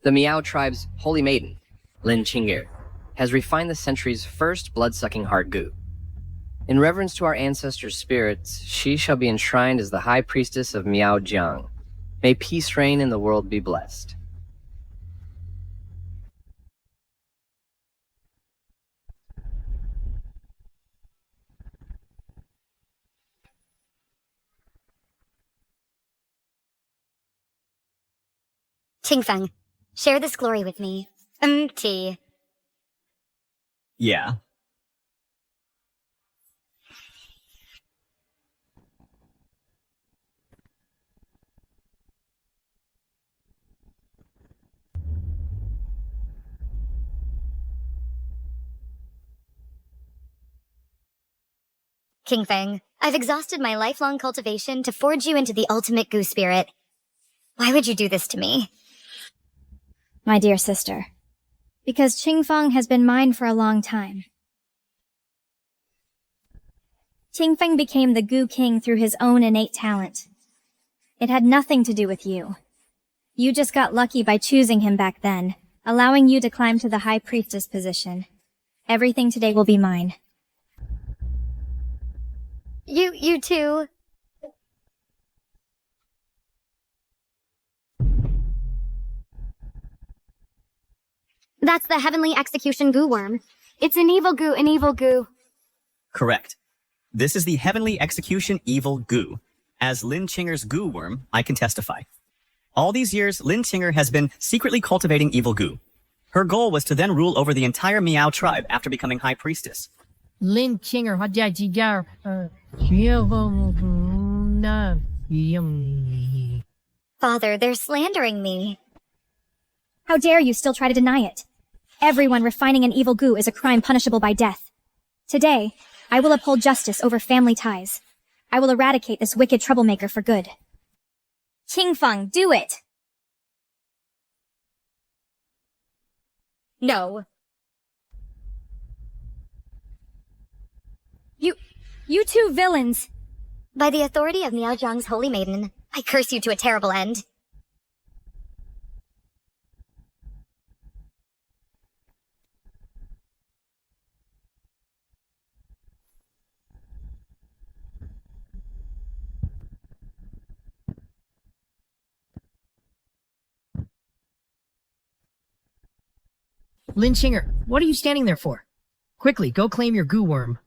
The Miao tribe's holy maiden, Lin Qing'er, has refined the century's first blood-sucking heart goo. In reverence to our ancestors' spirits, she shall be enshrined as the high priestess of Miao Jiang. May peace reign and the world be blessed. Qingfeng, share this glory with me. Tea. Yeah. Qingfeng, I've exhausted my lifelong cultivation to forge you into the ultimate goo spirit. Why would you do this to me? My dear sister, because Qingfeng has been mine for a long time. Qingfeng became the Goo King through his own innate talent. It had nothing to do with you. You just got lucky by choosing him back then, allowing you to climb to the High Priestess position. Everything today will be mine. You too. That's the Heavenly Execution Goo Worm. It's an evil goo. Correct. This is the Heavenly Execution Evil Goo. As Lin Qing'er's goo worm, I can testify. All these years, Lin Qing'er has been secretly cultivating evil goo. Her goal was to then rule over the entire Miao tribe after becoming High Priestess. Lin Qing'er Father, they're slandering me. How dare you still try to deny it? Everyone refining an evil goo is a crime punishable by death. Today, I will uphold justice over family ties. I will eradicate this wicked troublemaker for good. Qingfeng, do it! No. You two villains! By the authority of Miao Jiang's holy maiden, I curse you to a terrible end. Lin Qing'er, what are you standing there for? Quickly, go claim your goo worm.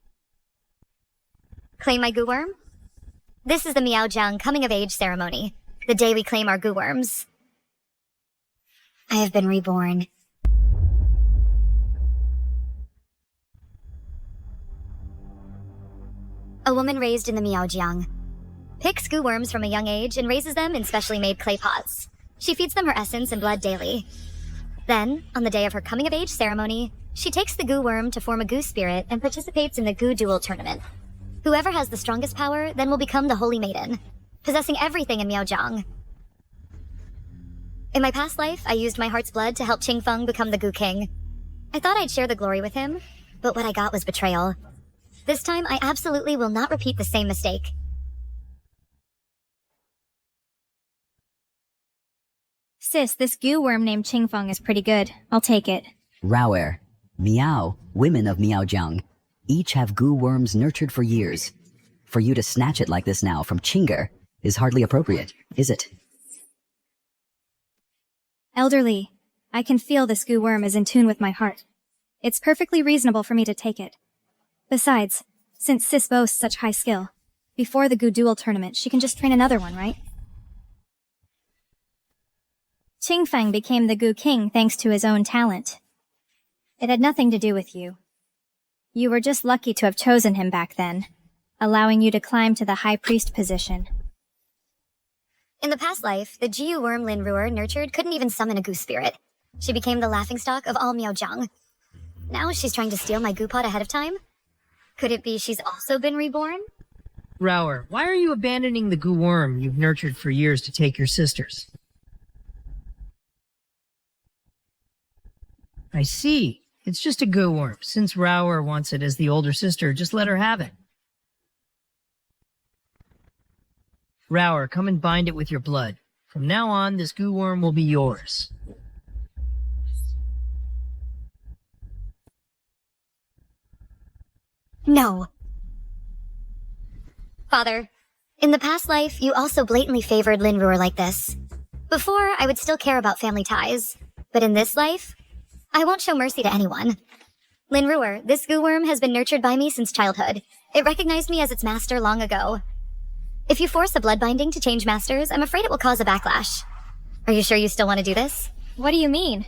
Claim my goo worm? This is the Miao Jiang coming-of-age ceremony, the day we claim our goo worms. I have been reborn. A woman raised in the Miao Jiang picks goo worms from a young age and raises them in specially made clay pots. She feeds them her essence and blood daily. Then, on the day of her coming-of-age ceremony, she takes the goo worm to form a goo spirit and participates in the goo duel tournament. Whoever has the strongest power then will become the Holy Maiden, possessing everything in Miaojiang. In my past life, I used my heart's blood to help Qingfeng become the Goo King. I thought I'd share the glory with him, but what I got was betrayal. This time, I absolutely will not repeat the same mistake. Sis, this goo worm named Qingfeng is pretty good. I'll take it. Raoer, Miao, women of Miaojiang, each have goo worms nurtured for years. For you to snatch it like this now from Qing'er is hardly appropriate, is it? Elderly, I can feel this goo worm is in tune with my heart. It's perfectly reasonable for me to take it. Besides, since Sis boasts such high skill, before the goo duel tournament, she can just train another one, right? Qingfeng became the Goo King thanks to his own talent. It had nothing to do with you. You were just lucky to have chosen him back then, allowing you to climb to the High Priest position. In the past life, the Jiu worm Lin Ruer nurtured couldn't even summon a goo spirit. She became the laughingstock of all Miaojiang. Now she's trying to steal my goo pot ahead of time? Could it be she's also been reborn? Raoer, why are you abandoning the goo worm you've nurtured for years to take your sisters? I see. It's just a goo worm. Since Raoer wants it as the older sister, just let her have it. Raoer, come and bind it with your blood. From now on, this goo worm will be yours. No. Father, in the past life, you also blatantly favored Lin Ruer like this. Before, I would still care about family ties. But in this life, I won't show mercy to anyone. Lin Ruer, this goo worm has been nurtured by me since childhood. It recognized me as its master long ago. If you force a blood binding to change masters, I'm afraid it will cause a backlash. Are you sure you still want to do this? What do you mean?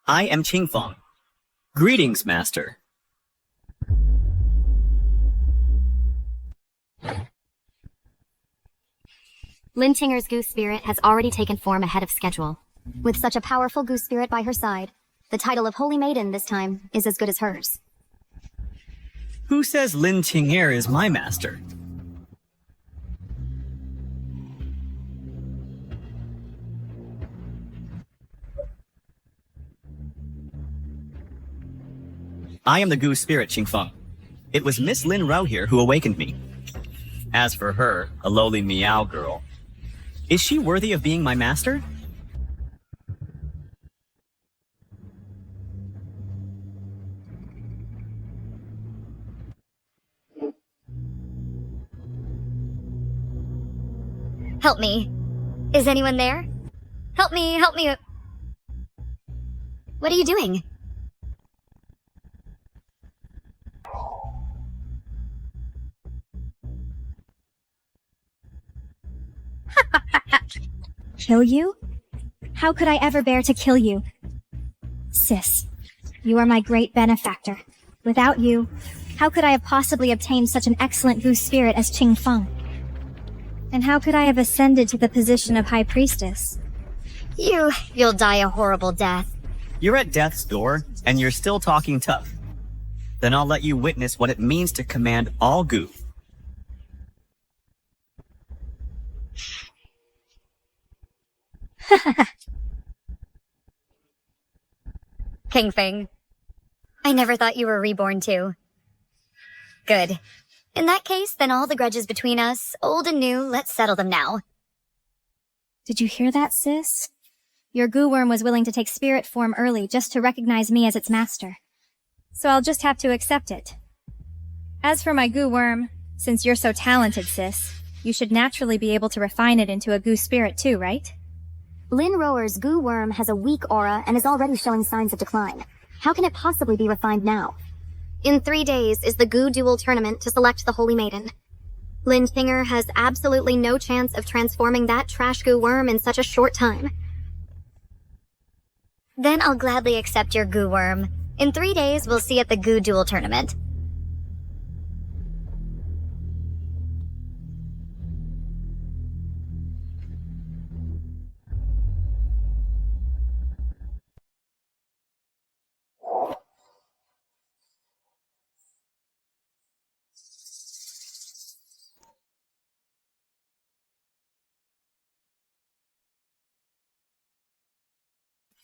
I am Qingfeng. Greetings, Master. Lin Qing'er's goose spirit has already taken form ahead of schedule. With such a powerful goose spirit by her side, the title of Holy Maiden this time is as good as hers. Who says Lin Qing'er is my master? I am the goose spirit, Qingfeng. It was Miss Lin Rao here who awakened me. As for her, a lowly meow girl, is she worthy of being my master? Help me. Is anyone there? Help me, help me. What are you doing? Kill you? How could I ever bear to kill you? Sis, you are my great benefactor. Without you, how could I have possibly obtained such an excellent goose spirit as Qingfeng? And how could I have ascended to the position of High Priestess? You'll die a horrible death. You're at death's door, and you're still talking tough. Then I'll let you witness what it means to command all goo. King Feng, I never thought you were reborn too. Good. In that case, then all the grudges between us, old and new, let's settle them now. Did you hear that, sis? Your goo worm was willing to take spirit form early just to recognize me as its master. So I'll just have to accept it. As for my goo worm, since you're so talented, sis, you should naturally be able to refine it into a goo spirit too, right? Lin Rower's goo worm has a weak aura and is already showing signs of decline. How can it possibly be refined now? In 3 days is the Goo Duel tournament to select the Holy Maiden. Lin Qing'er has absolutely no chance of transforming that trash goo worm in such a short time. Then I'll gladly accept your goo worm. In 3 days, we'll see at the Goo Duel tournament.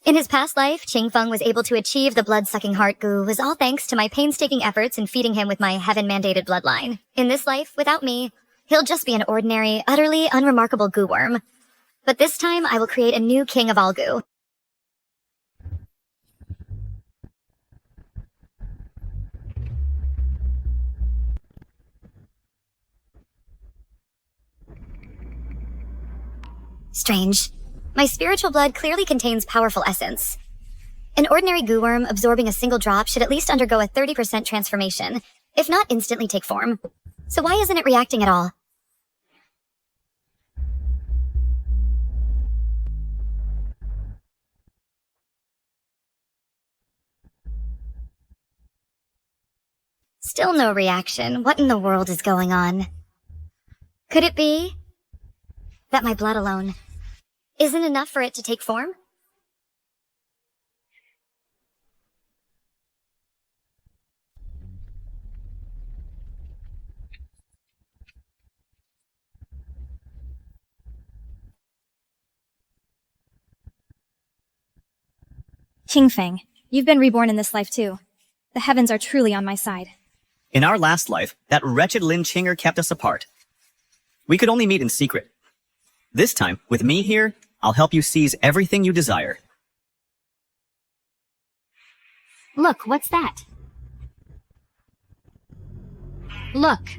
In his past life, Qingfeng was able to achieve the blood-sucking heart goo was all thanks to my painstaking efforts in feeding him with my heaven-mandated bloodline. In this life, without me, he'll just be an ordinary, utterly unremarkable goo worm. But this time, I will create a new king of all goo. Strange. My spiritual blood clearly contains powerful essence. An ordinary goo worm absorbing a single drop should at least undergo a 30% transformation, if not instantly take form. So why isn't it reacting at all? Still no reaction. What in the world is going on? Could it be that my blood alone isn't enough for it to take form? Qingfeng, you've been reborn in this life too. The heavens are truly on my side. In our last life, that wretched Lin Qing'er kept us apart. We could only meet in secret. This time, with me here, I'll help you seize everything you desire. Look, what's that? Look.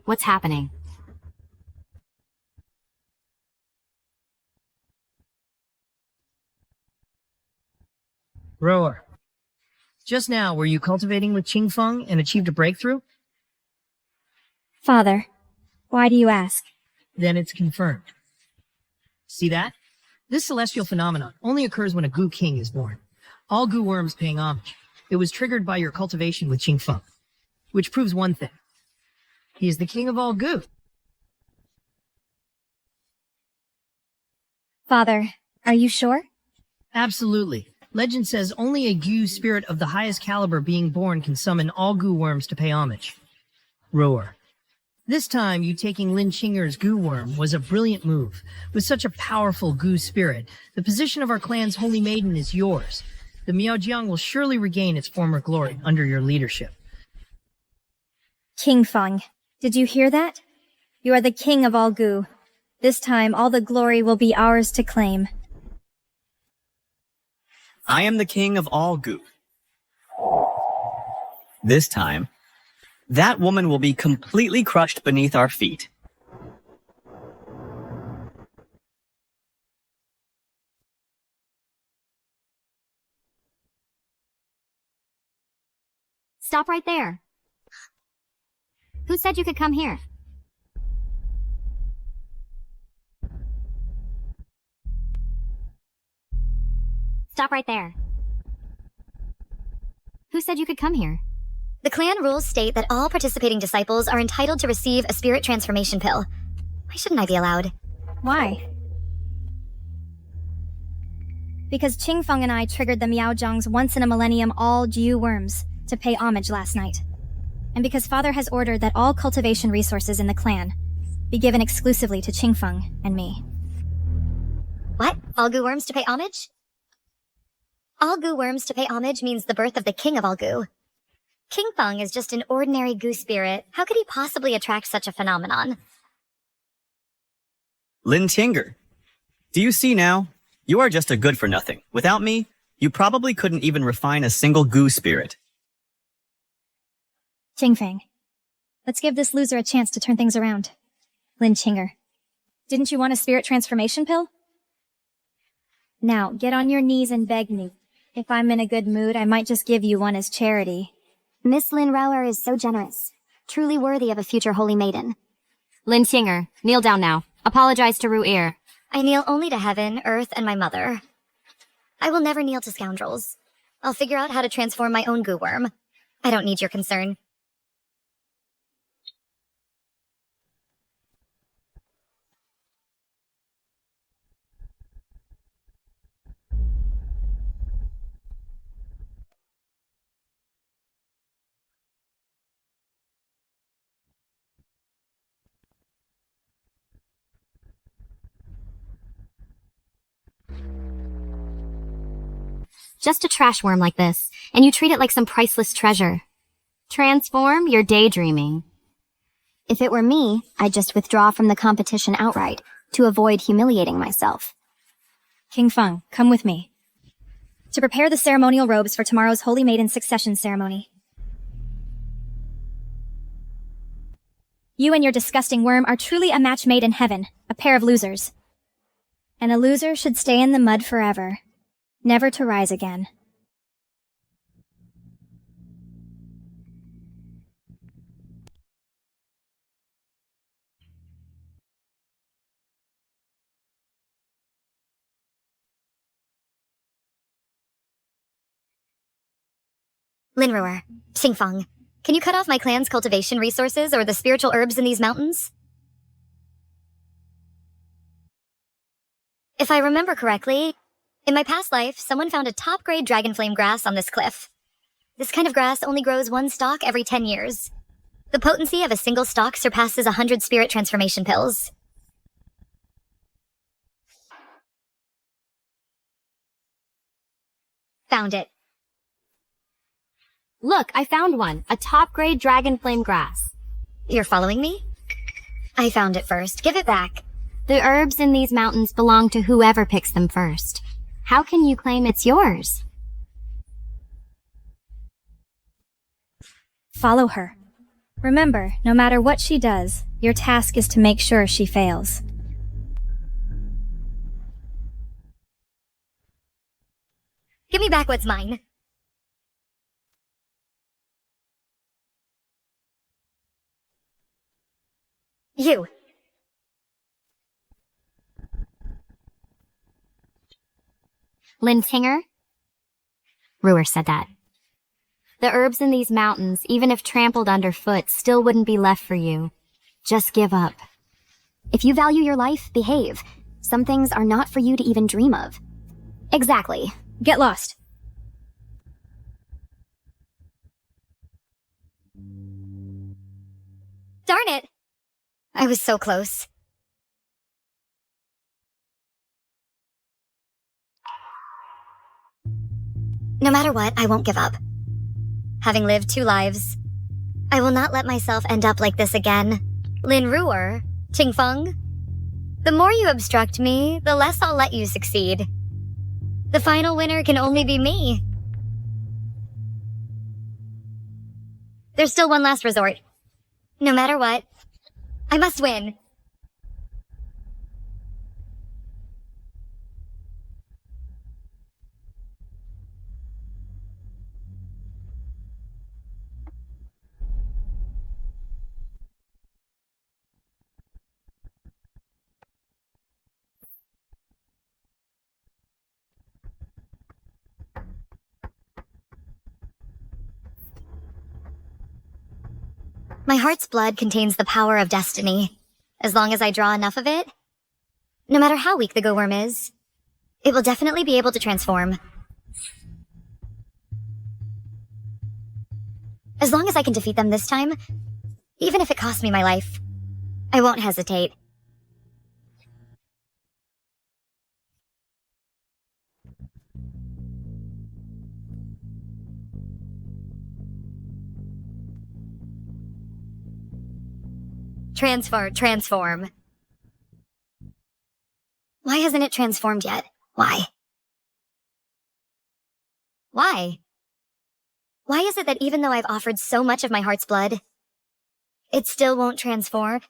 What's happening? Roar. Just now, were you cultivating with Qingfeng and achieved a breakthrough? Father, why do you ask? Then it's confirmed. See that? This celestial phenomenon only occurs when a Gu King is born. All Gu worms paying homage. It was triggered by your cultivation with Qingfeng, which proves one thing. He is the king of all Gu. Father, are you sure? Absolutely. Legend says only a Gu spirit of the highest caliber being born can summon all Gu worms to pay homage. Roar. This time, you taking Lin Qing'er's Gu worm was a brilliant move. With such a powerful Gu spirit, the position of our clan's Holy Maiden is yours. The Miaojiang will surely regain its former glory under your leadership. Qingfeng, did you hear that? You are the king of all Gu. This time, all the glory will be ours to claim. I am the king of all Gu. This time, that woman will be completely crushed beneath our feet. Stop right there. Who said you could come here? Stop right there. Who said you could come here? The clan rules state that all participating disciples are entitled to receive a spirit transformation pill. Why shouldn't I be allowed? Why? Because Qingfeng and I triggered the Miaojiang's once-in-a-millennium all-Jiu worms to pay homage last night. And because Father has ordered that all cultivation resources in the clan be given exclusively to Qingfeng and me. What? All Gu worms to pay homage? All Gu worms to pay homage means the birth of the king of all Gu. Qingfeng is just an ordinary Gu spirit. How could he possibly attract such a phenomenon? Lin Qing'er. Do you see now? You are just a good-for-nothing. Without me, you probably couldn't even refine a single Gu spirit. Qingfeng, let's give this loser a chance to turn things around. Lin Qing'er, didn't you want a spirit transformation pill? Now, get on your knees and beg me. If I'm in a good mood, I might just give you one as charity. Miss Lin Rauer is so generous. Truly worthy of a future holy maiden. Lin Qing'er, kneel down now. Apologize to Ru'er. I kneel only to heaven, earth, and my mother. I will never kneel to scoundrels. I'll figure out how to transform my own Gu worm. I don't need your concern. Just a trash worm like this, and you treat it like some priceless treasure. Transform? You're daydreaming. If it were me, I'd just withdraw from the competition outright, to avoid humiliating myself. Qingfeng, come with me. To prepare the ceremonial robes for tomorrow's Holy Maiden succession ceremony. You and your disgusting worm are truly a match made in heaven, a pair of losers. And a loser should stay in the mud forever, never to rise again. Linruer, Qingfeng, can you cut off my clan's cultivation resources or the spiritual herbs in these mountains? If I remember correctly, in my past life, someone found a top-grade dragonflame grass on this cliff. This kind of grass only grows one stalk every 10 years. The potency of a single stalk surpasses 100 spirit transformation pills. Found it. Look, I found one. A top-grade dragon flame grass. You're following me? I found it first. Give it back. The herbs in these mountains belong to whoever picks them first. How can you claim it's yours? Follow her. Remember, no matter what she does, your task is to make sure she fails. Give me back what's mine. You. Lin Qing'er? Ruer said that. The herbs in these mountains, even if trampled underfoot, still wouldn't be left for you. Just give up. If you value your life, behave. Some things are not for you to even dream of. Exactly. Get lost. Darn it! I was so close. No matter what, I won't give up. Having lived 2 lives, I will not let myself end up like this again. Lin Ruer, Qingfeng. The more you obstruct me, the less I'll let you succeed. The final winner can only be me. There's still one last resort. No matter what, I must win. My heart's blood contains the power of destiny. As long as I draw enough of it, no matter how weak the go-worm is, it will definitely be able to transform. As long as I can defeat them this time, even if it costs me my life, I won't hesitate. Transform. Why hasn't it transformed yet? Why? Why? Why is it that even though I've offered so much of my heart's blood, it still won't transform?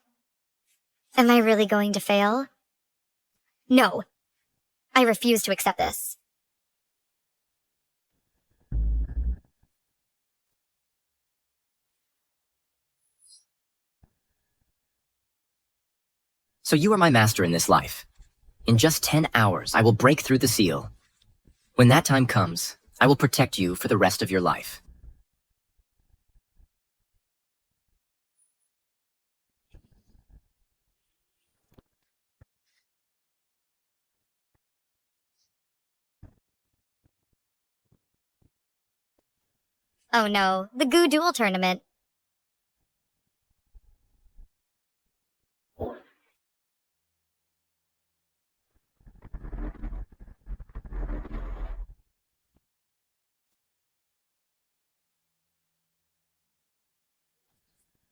Am I really going to fail? No. I refuse to accept this. So you are my master in this life. In just 10 hours, I will break through the seal. When that time comes, I will protect you for the rest of your life. Oh no, the Duel tournament.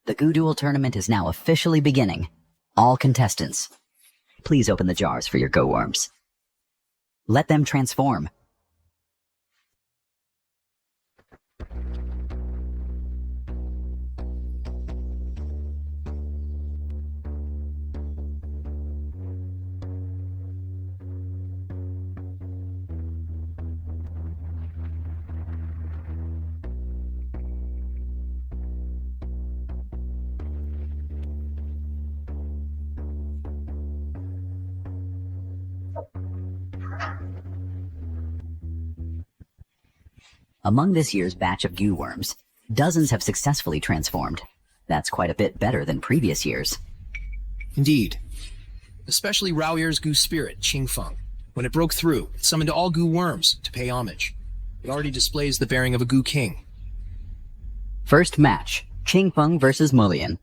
The Duel tournament is now officially beginning. All contestants, please open the jars for your go-worms. Let them transform. Among this year's batch of goo worms, dozens have successfully transformed. That's quite a bit better than previous years. Indeed. Especially Raoyer's goo spirit, Qingfeng. When it broke through, it summoned all goo worms to pay homage. It already displays the bearing of a goo king. First match, Qingfeng versus Mullion.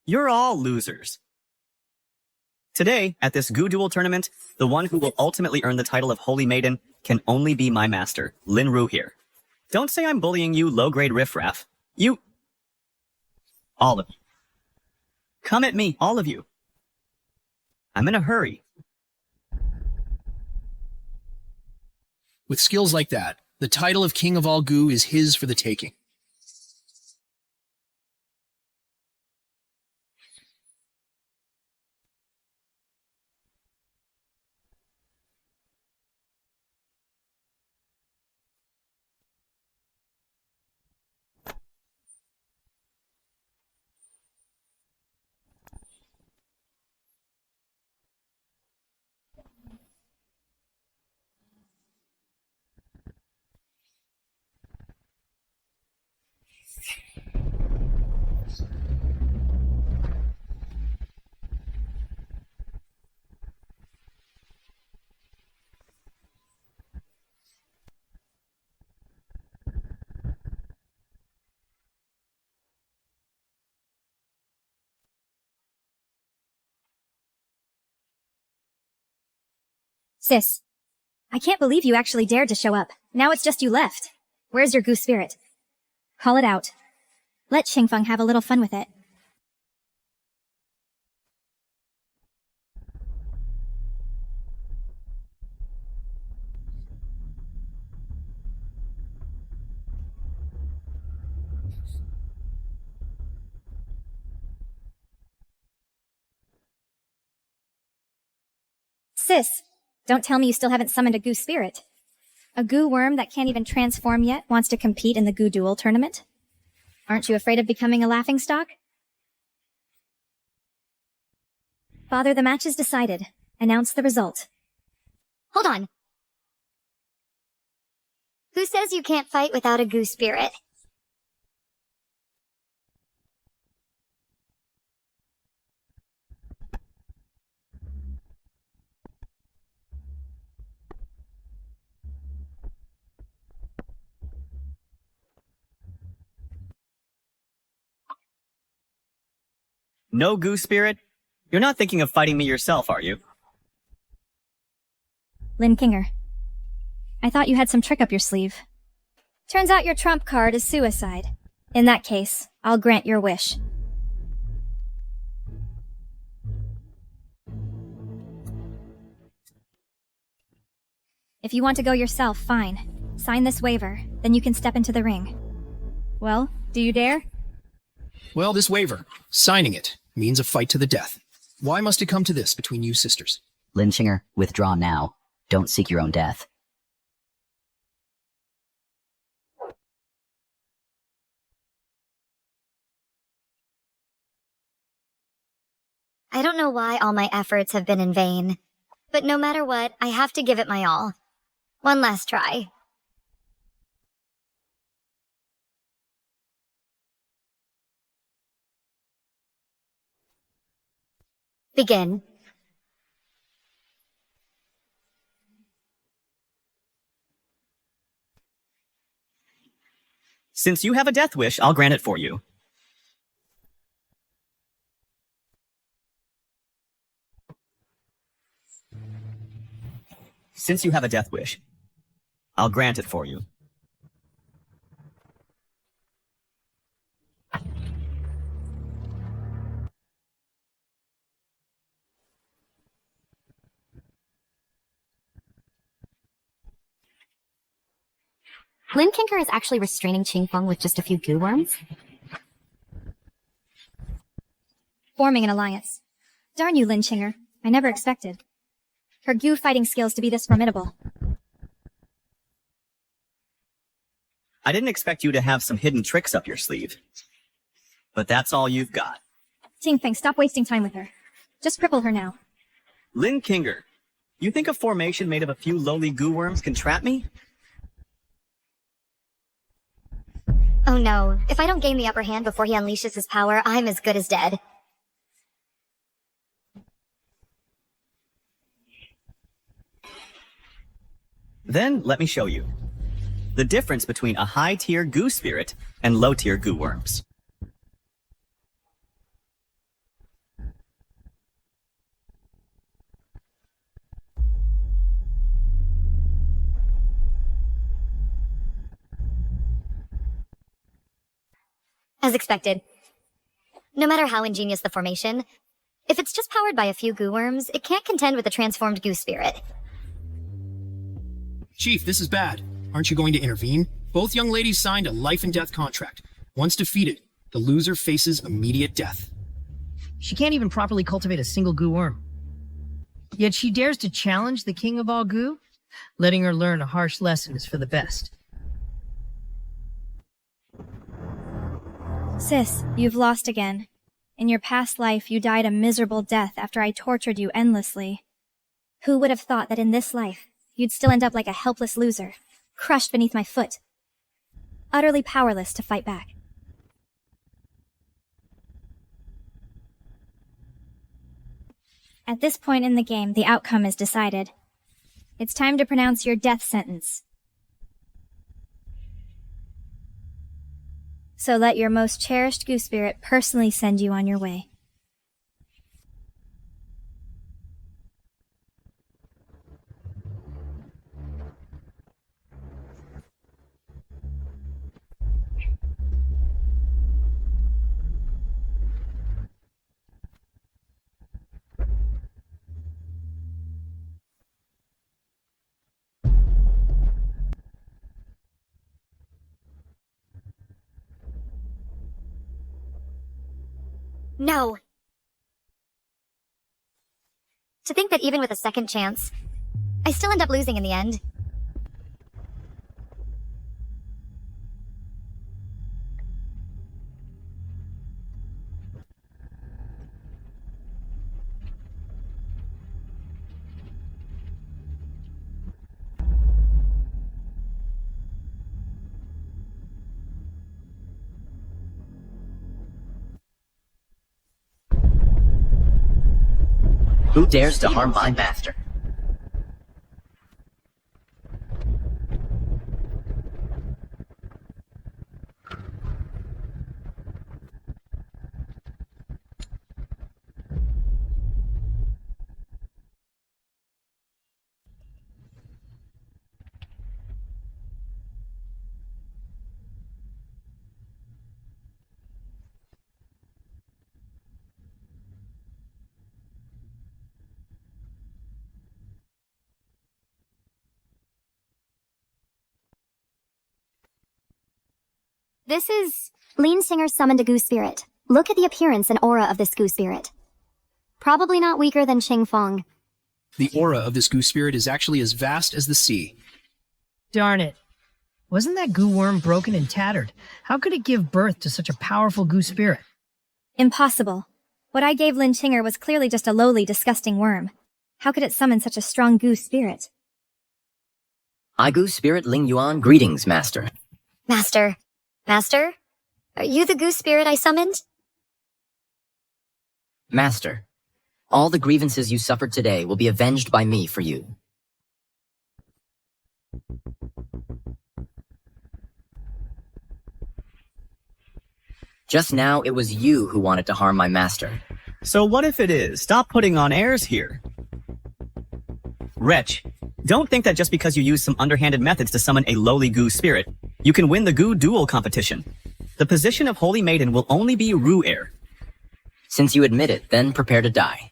You're all losers. Today, at this Goo Duel tournament, the one who will ultimately earn the title of Holy Maiden can only be my master, Lin Qing'er. Don't say I'm bullying you, low-grade riffraff. You... all of you. Come at me, all of you. I'm in a hurry. With skills like that, the title of King of all Goo is his for the taking. Sis, I can't believe you actually dared to show up. Now it's just you left. Where's your Goo spirit? Call it out. Let Qingfeng have a little fun with it. Sis, don't tell me you still haven't summoned a Goo spirit. A Goo worm that can't even transform yet wants to compete in the Goo Duel tournament? Aren't you afraid of becoming a laughingstock? Father, the match is decided. Announce the result. Hold on. Who says you can't fight without a Goo spirit? No Goo spirit? You're not thinking of fighting me yourself, are you? Lin Qing'er, I thought you had some trick up your sleeve. Turns out your trump card is suicide. In that case, I'll grant your wish. If you want to go yourself, fine. Sign this waiver, then you can step into the ring. Well, do you dare? Well, this waiver, signing it, means a fight to the death. Why must it come to this between you sisters? Lin Qing'er, withdraw now. Don't seek your own death. I don't know why all my efforts have been in vain. But no matter what, I have to give it my all. One last try. Begin. Since you have a death wish, I'll grant it for you. Since you have a death wish, I'll grant it for you. Lin Qing'er is actually restraining Qingfeng with just a few goo worms? Forming an alliance. Darn you, Lin Qing'er. I never expected her Goo fighting skills to be this formidable. I didn't expect you to have some hidden tricks up your sleeve. But that's all you've got. Qingfeng, stop wasting time with her. Just cripple her now. Lin Qing'er, you think a formation made of a few lowly goo worms can trap me? Oh no, if I don't gain the upper hand before he unleashes his power, I'm as good as dead. Then let me show you. The difference between a high-tier goo spirit and low-tier goo worms. As expected. No matter how ingenious the formation, if it's just powered by a few goo worms, it can't contend with a transformed goo spirit. Chief, this is bad. Aren't you going to intervene? Both young ladies signed a life and death contract. Once defeated, the loser faces immediate death. She can't even properly cultivate a single goo worm. Yet she dares to challenge the king of all goo? Letting her learn a harsh lesson is for the best. Sis, you've lost again. In your past life, you died a miserable death after I tortured you endlessly. Who would have thought that in this life, you'd still end up like a helpless loser, crushed beneath my foot, utterly powerless to fight back? At this point in the game, the outcome is decided. It's time to pronounce your death sentence. So let your most cherished goo spirit personally send you on your way. No! To think that even with a second chance, I still end up losing in the end. Who dares to harm my master? This is... Lin Qing'er summoned a goo spirit. Look at the appearance and aura of this goo spirit. Probably not weaker than Qingfeng. The aura of this goo spirit is actually as vast as the sea. Darn it. Wasn't that goo worm broken and tattered? How could it give birth to such a powerful goo spirit? Impossible. What I gave Lin Qing'er was clearly just a lowly, disgusting worm. How could it summon such a strong goo spirit? I goo spirit Ling Yuan, greetings, master. Master. Master? Are you the goo spirit I summoned? Master, all the grievances you suffered today will be avenged by me for you. Just now, it was you who wanted to harm my master. So what if it is? Stop putting on airs here. Wretch, don't think that just because you use some underhanded methods to summon a lowly goo spirit, you can win the goo duel competition. The position of Holy Maiden will only be Ru heir. Since you admit it, then prepare to die.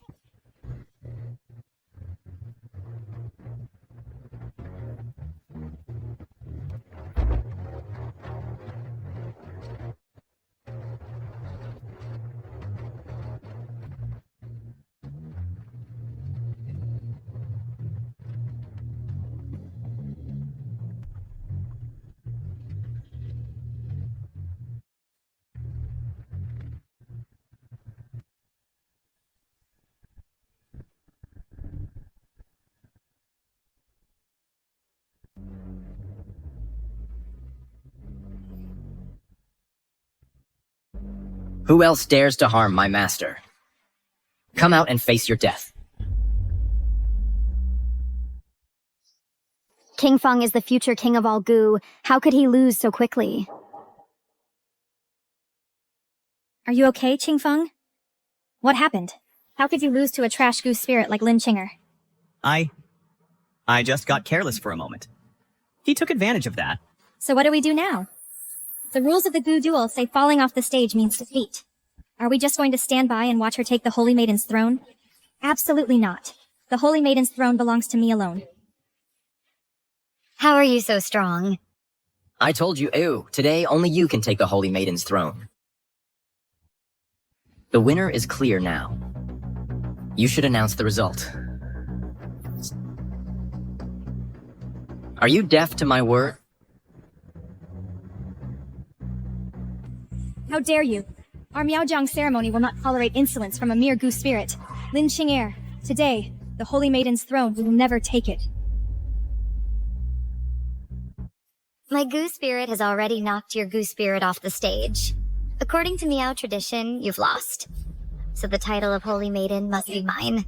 Who else dares to harm my master? Come out and face your death. Qingfeng is the future king of all goo. How could he lose so quickly? Are you okay, Qingfeng? What happened? How could you lose to a trash goo spirit like Lin Qing'er? I just got careless for a moment. He took advantage of that. So what do we do now? The rules of the Gu Duel say falling off the stage means defeat. Are we just going to stand by and watch her take the Holy Maiden's throne? Absolutely not. The Holy Maiden's throne belongs to me alone. How are you so strong? I told you, today only you can take the Holy Maiden's throne. The winner is clear now. You should announce the result. Are you deaf to my word? How dare you? Our Miaojiang ceremony will not tolerate insolence from a mere Gu spirit. Lin Qing'er, today, the Holy Maiden's throne will never take it. My Gu spirit has already knocked your Gu spirit off the stage. According to Miao tradition, you've lost. So the title of Holy Maiden must be mine.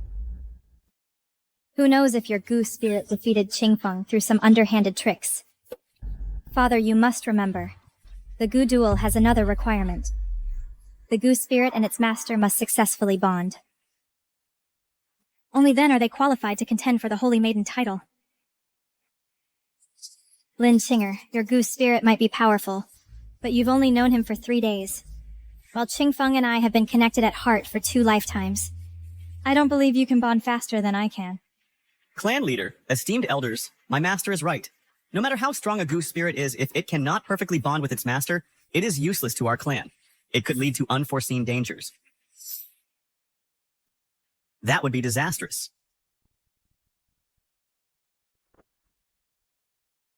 Who knows if your Gu spirit defeated Qingfeng through some underhanded tricks. Father, you must remember, the Gu Duel has another requirement. The Gu spirit and its master must successfully bond. Only then are they qualified to contend for the Holy Maiden title. Lin Qing'er, your Gu spirit might be powerful, but you've only known him for 3 days, while Qingfeng and I have been connected at heart for 2 lifetimes. I don't believe you can bond faster than I can. Clan leader, esteemed elders, my master is right. No matter how strong a Gu spirit is, if it cannot perfectly bond with its master, it is useless to our clan. It could lead to unforeseen dangers. That would be disastrous.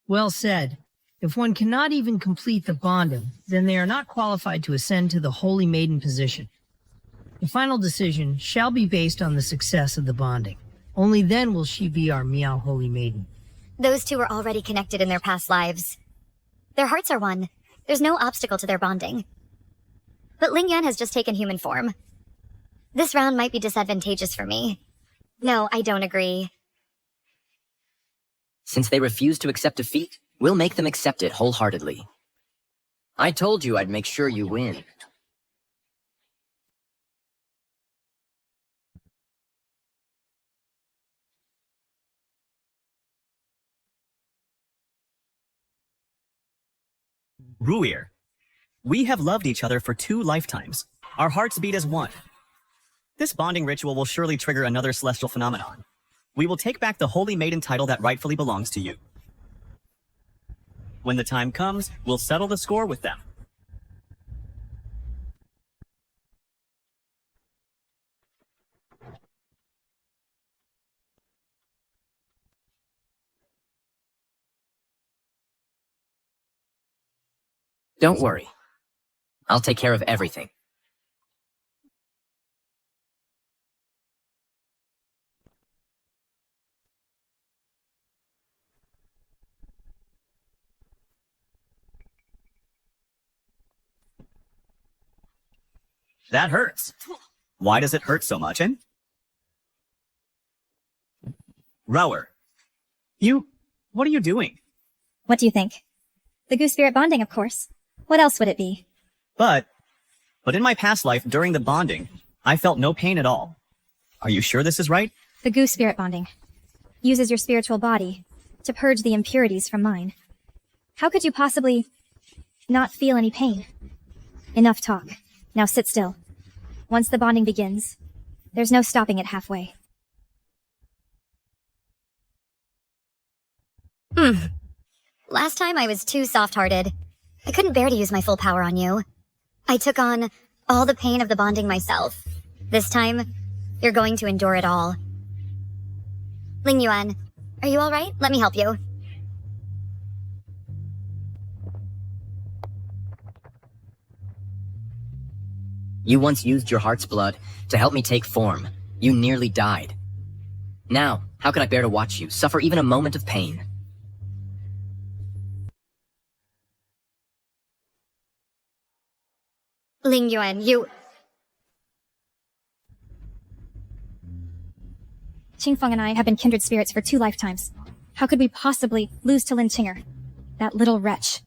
Well said. If one cannot even complete the bonding, then they are not qualified to ascend to the Holy Maiden position. The final decision shall be based on the success of the bonding. Only then will she be our Miao Holy Maiden. Those two are already connected in their past lives. Their hearts are one. There's no obstacle to their bonding. But Ling Yan has just taken human form. This round might be disadvantageous for me. No, I don't agree. Since they refuse to accept defeat, we'll make them accept it wholeheartedly. I told you I'd make sure you win. Ruir, we have loved each other for 2 lifetimes. Our hearts beat as one. This bonding ritual will surely trigger another celestial phenomenon. We will take back the Holy Maiden title that rightfully belongs to you. When the time comes, we'll settle the score with them. Don't worry. I'll take care of everything. That hurts. Why does it hurt so much, eh? Rower, what are you doing? What do you think? The Gu spirit bonding, of course. What else would it be? But in my past life, during the bonding, I felt no pain at all. Are you sure this is right? The Gu spirit bonding uses your spiritual body to purge the impurities from mine. How could you possibly not feel any pain? Enough talk. Now sit still. Once the bonding begins, there's no stopping it halfway. Last time I was too soft-hearted. I couldn't bear to use my full power on you. I took on all the pain of the bonding myself. This time, you're going to endure it all. Ling Yuan, are you alright? Let me help you. You once used your heart's blood to help me take form. You nearly died. Now, how could I bear to watch you suffer even a moment of pain? Ling Yuan, Qingfeng and I have been kindred spirits for 2 lifetimes. How could we possibly lose to Lin Qing'er? That little wretch.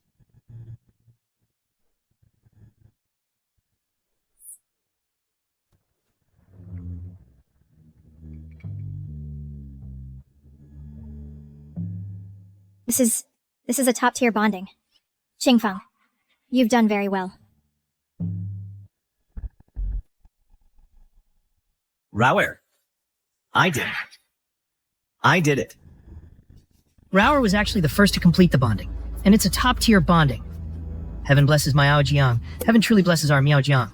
This is a top-tier bonding. Qingfeng, You've done very well. Rauer. I did it. Rauer was actually the first to complete the bonding, and it's a top-tier bonding. Heaven blesses my Aojiang. Heaven truly blesses our Miaojiang.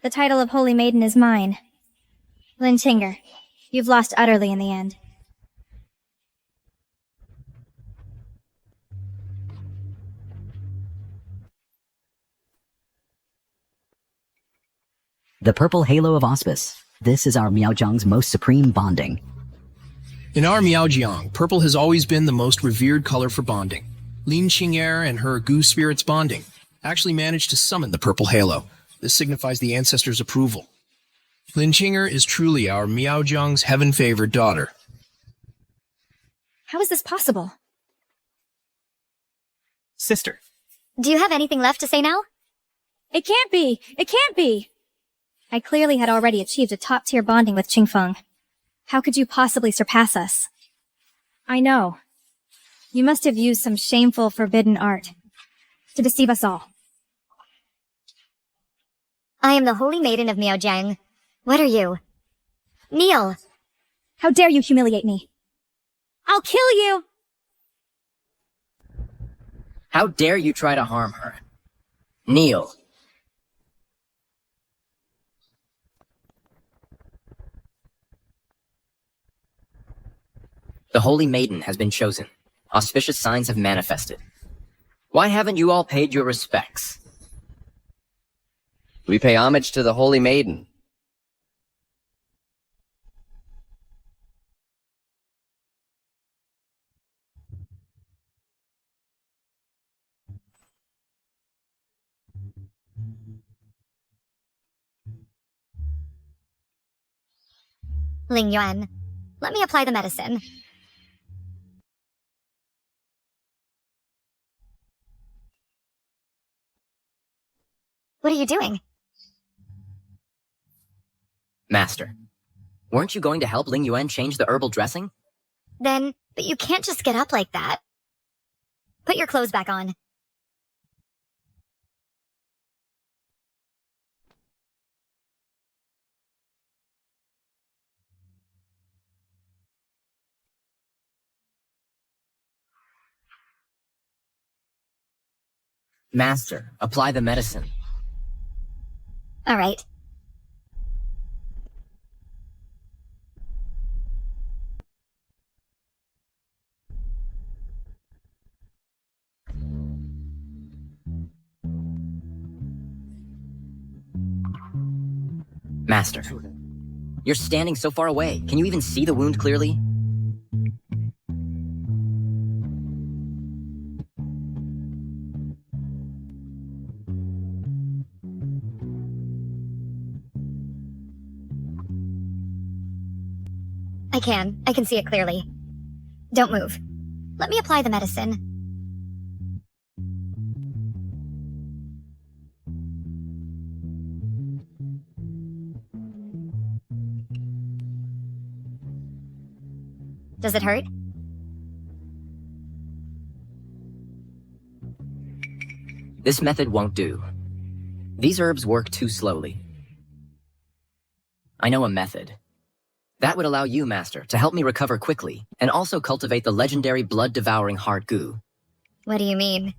The title of Holy Maiden is mine. Lin Qing'er, you've lost utterly in the end. The purple halo of auspice. This is our Miaojiang's most supreme bonding. In our Miaojiang, purple has always been the most revered color for bonding. Lin Qing'er and her Gu spirits bonding actually managed to summon the purple halo. This signifies the ancestors' approval. Lin Qing'er is truly our Miaojiang's heaven-favored daughter. How is this possible? Sister. Do you have anything left to say now? It can't be! It can't be! I clearly had already achieved a top-tier bonding with Qingfeng. How could you possibly surpass us? I know. You must have used some shameful, forbidden art to deceive us all. I am the Holy Maiden of Miaojiang. What are you? Kneel! How dare you humiliate me? I'll kill you! How dare you try to harm her? Kneel. The Holy Maiden has been chosen. Auspicious signs have manifested. Why haven't you all paid your respects? We pay homage to the Holy Maiden. Ling Yuan, let me apply the medicine. What are you doing? Master, weren't you going to help Ling Yuan change the herbal dressing? But you can't just get up like that. Put your clothes back on. Master, apply the medicine. All right. Master, you're standing so far away. Can you even see the wound clearly? I can see it clearly. Don't move. Let me apply the medicine. Does it hurt? This method won't do. These herbs work too slowly. I know a method. That would allow you, Master, to help me recover quickly, and also cultivate the legendary blood-devouring heart goo. What do you mean?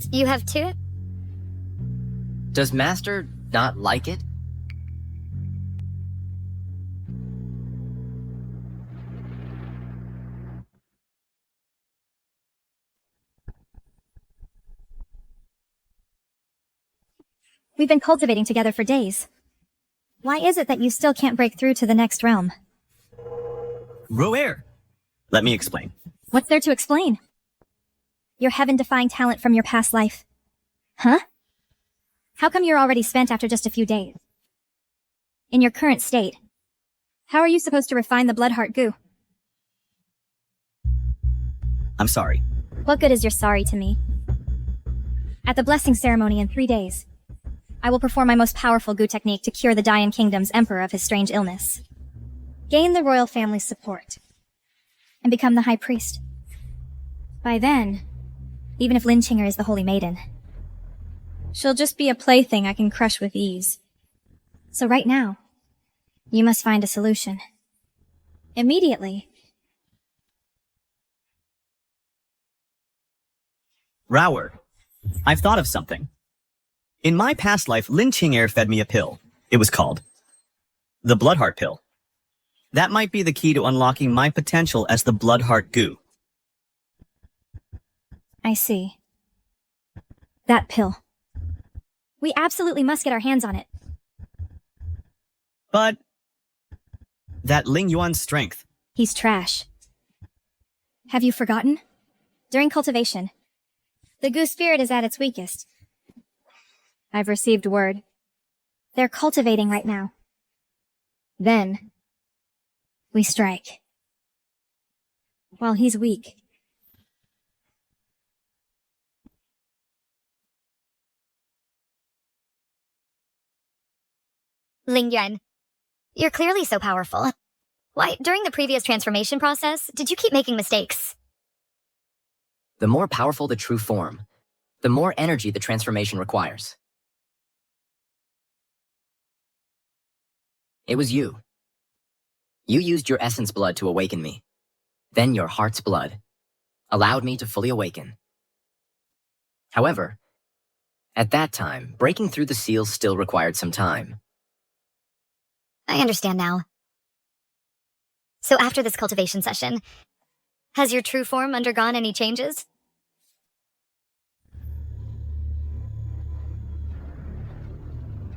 You have two? Does Master not like it? We've been cultivating together for days. Why is it that you still can't break through to the next realm? Roer! Let me explain. What's there to explain? Your heaven-defying talent from your past life. Huh? How come you're already spent after just a few days? In your current state, how are you supposed to refine the Bloodheart goo? I'm sorry. What good is your sorry to me? At the blessing ceremony in 3 days, I will perform my most powerful goo technique to cure the Dayan Kingdom's emperor of his strange illness, gain the royal family's support, and become the high priest. By then, even if Lin Qing'er is the Holy Maiden, she'll just be a plaything I can crush with ease. So right now, you must find a solution. Immediately. Rower, I've thought of something. In my past life, Lin Qing'er fed me a pill. It was called the Bloodheart pill. That might be the key to unlocking my potential as the Bloodheart goo. I see. That pill. We absolutely must get our hands on it. But that Ling Yuan's strength. He's trash. Have you forgotten? During cultivation, the goo spirit is at its weakest. I've received word. They're cultivating right now. Then, we strike. While he's weak. Ling Yuan, you're clearly so powerful. Why, during the previous transformation process, did you keep making mistakes? The more powerful the true form, the more energy the transformation requires. It was you. You used your essence blood to awaken me. Then your heart's blood allowed me to fully awaken. However, at that time, breaking through the seals still required some time. I understand now. So after this cultivation session, has your true form undergone any changes?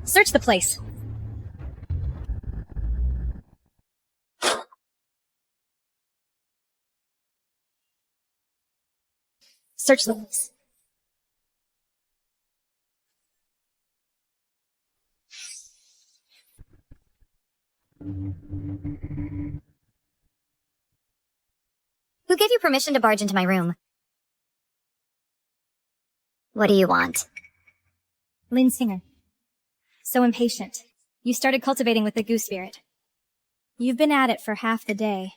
Search the place. Search the place. Who gave you permission to barge into my room? What do you want? Lin Qing'er. So impatient. You started cultivating with the goo spirit. You've been at it for half the day.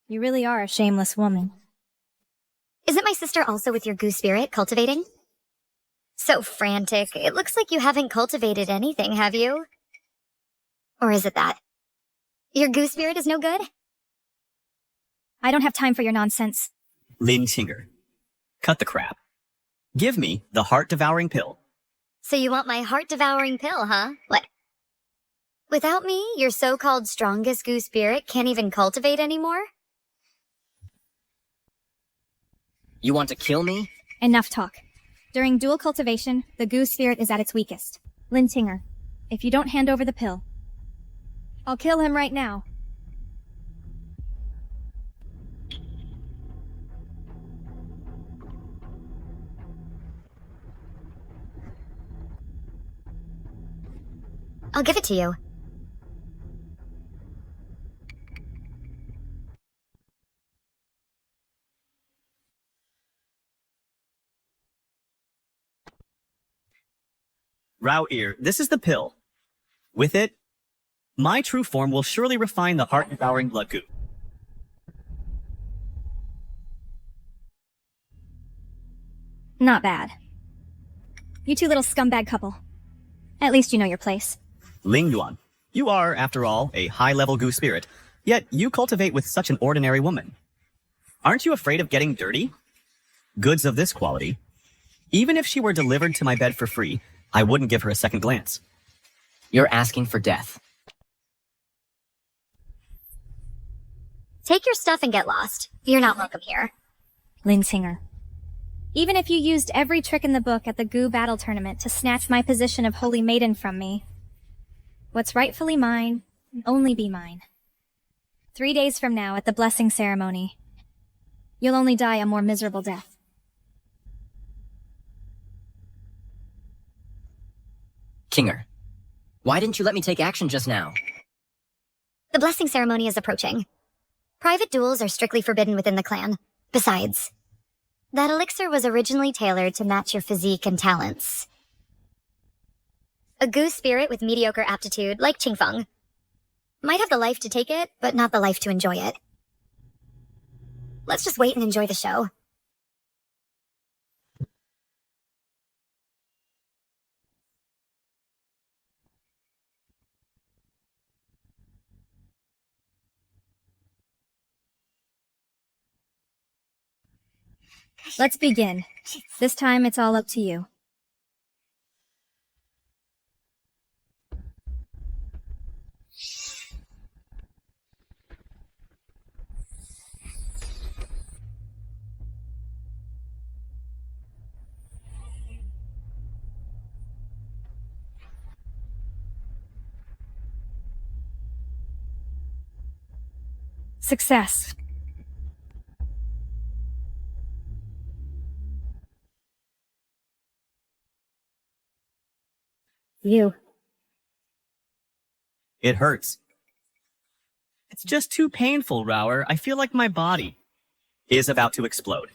You really are a shameless woman. Isn't my sister also with your goo spirit cultivating? So frantic. It looks like you haven't cultivated anything, have you? Or is it that? Your goo spirit is no good? I don't have time for your nonsense. Lin Qing'er, cut the crap. Give me the heart-devouring pill. So you want my heart-devouring pill, huh? What? Without me, your so-called strongest goo spirit can't even cultivate anymore? You want to kill me? Enough talk. During dual cultivation, the goo spirit is at its weakest. Lin Qing'er, if you don't hand over the pill, I'll kill him right now. I'll give it to you. Rower, this is the pill. With it, my true form will surely refine the heart-devouring blood goo. Not bad. You two little scumbag couple. At least you know your place. Ling Yuan, you are, after all, a high-level goo spirit, yet you cultivate with such an ordinary woman. Aren't you afraid of getting dirty? Goods of this quality. Even if she were delivered to my bed for free, I wouldn't give her a second glance. You're asking for death. Take your stuff and get lost. You're not welcome here. Lin Qing'er. Even if you used every trick in the book at the Goo Battle Tournament to snatch my position of Holy Maiden from me, what's rightfully mine will only be mine. 3 days from now at the blessing ceremony. You'll only die a more miserable death. Qing'er, why didn't you let me take action just now? The blessing ceremony is approaching. Private duels are strictly forbidden within the clan. Besides, that elixir was originally tailored to match your physique and talents. A Gu spirit with mediocre aptitude, like Qingfeng, might have the life to take it, but not the life to enjoy it. Let's just wait and enjoy the show. Let's begin. This time it's all up to you. Success. You. It hurts. It's just too painful, Rower. I feel like my body is about to explode.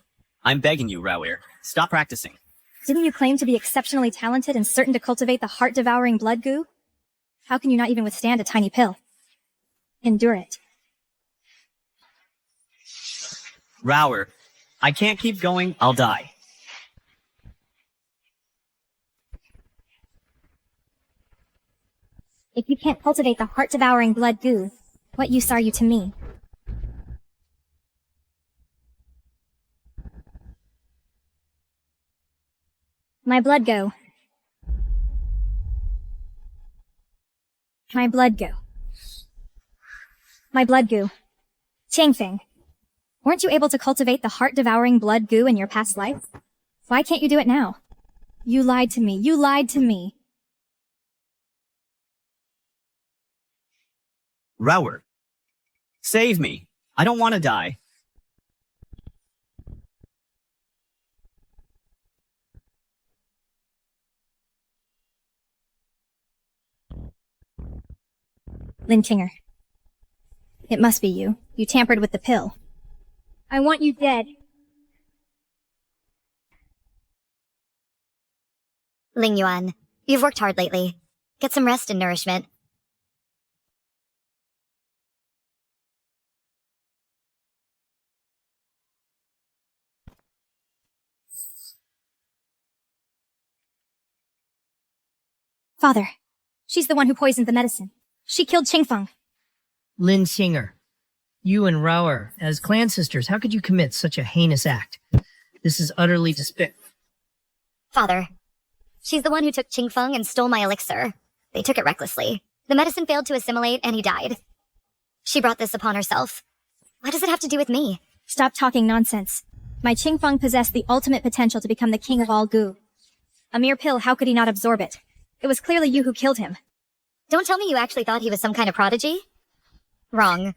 I'm begging you, Rower, stop practicing. Didn't you claim to be exceptionally talented and certain to cultivate the heart-devouring blood goo? How can you not even withstand a tiny pill? Endure it. Rower, I can't keep going. I'll die. If you can't cultivate the heart-devouring blood goo, what use are you to me? My blood go. My blood go. My blood goo. Qingfeng, weren't you able to cultivate the heart-devouring blood goo in your past life? Why can't you do it now? You lied to me. You lied to me. Rower, save me. I don't want to die. Lin Qing'er. It must be you. You tampered with the pill. I want you dead. Ling Yuan, you've worked hard lately. Get some rest and nourishment. Father, she's the one who poisoned the medicine. She killed Qingfeng. Lin Qing'er, you and Rower, as clan sisters, how could you commit such a heinous act? This is utterly despicable. Father, she's the one who took Qingfeng and stole my elixir. They took it recklessly. The medicine failed to assimilate and he died. She brought this upon herself. What does it have to do with me? Stop talking nonsense. My Qingfeng possessed the ultimate potential to become the king of all goo. A mere pill, how could he not absorb it? It was clearly you who killed him. Don't tell me you actually thought he was some kind of prodigy. Wrong.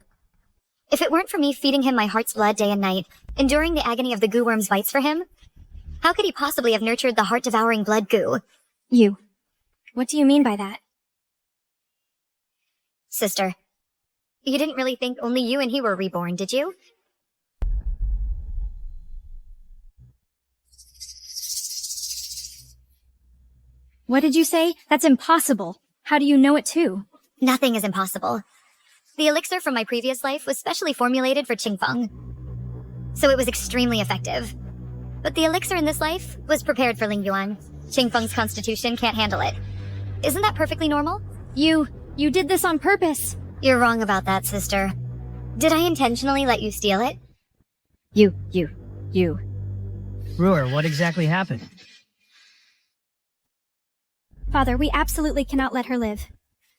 If it weren't for me feeding him my heart's blood day and night, enduring the agony of the goo worm's bites for him, how could he possibly have nurtured the heart-devouring blood goo? You. What do you mean by that? Sister, you didn't really think only you and he were reborn, did you? What did you say? That's impossible. How do you know it too? Nothing is impossible. The elixir from my previous life was specially formulated for Qingfeng, so it was extremely effective. But the elixir in this life was prepared for Ling Yuan. Qingfeng's constitution can't handle it. Isn't that perfectly normal? You did this on purpose. You're wrong about that, sister. Did I intentionally let you steal it? You. Rower, what exactly happened? Father, we absolutely cannot let her live.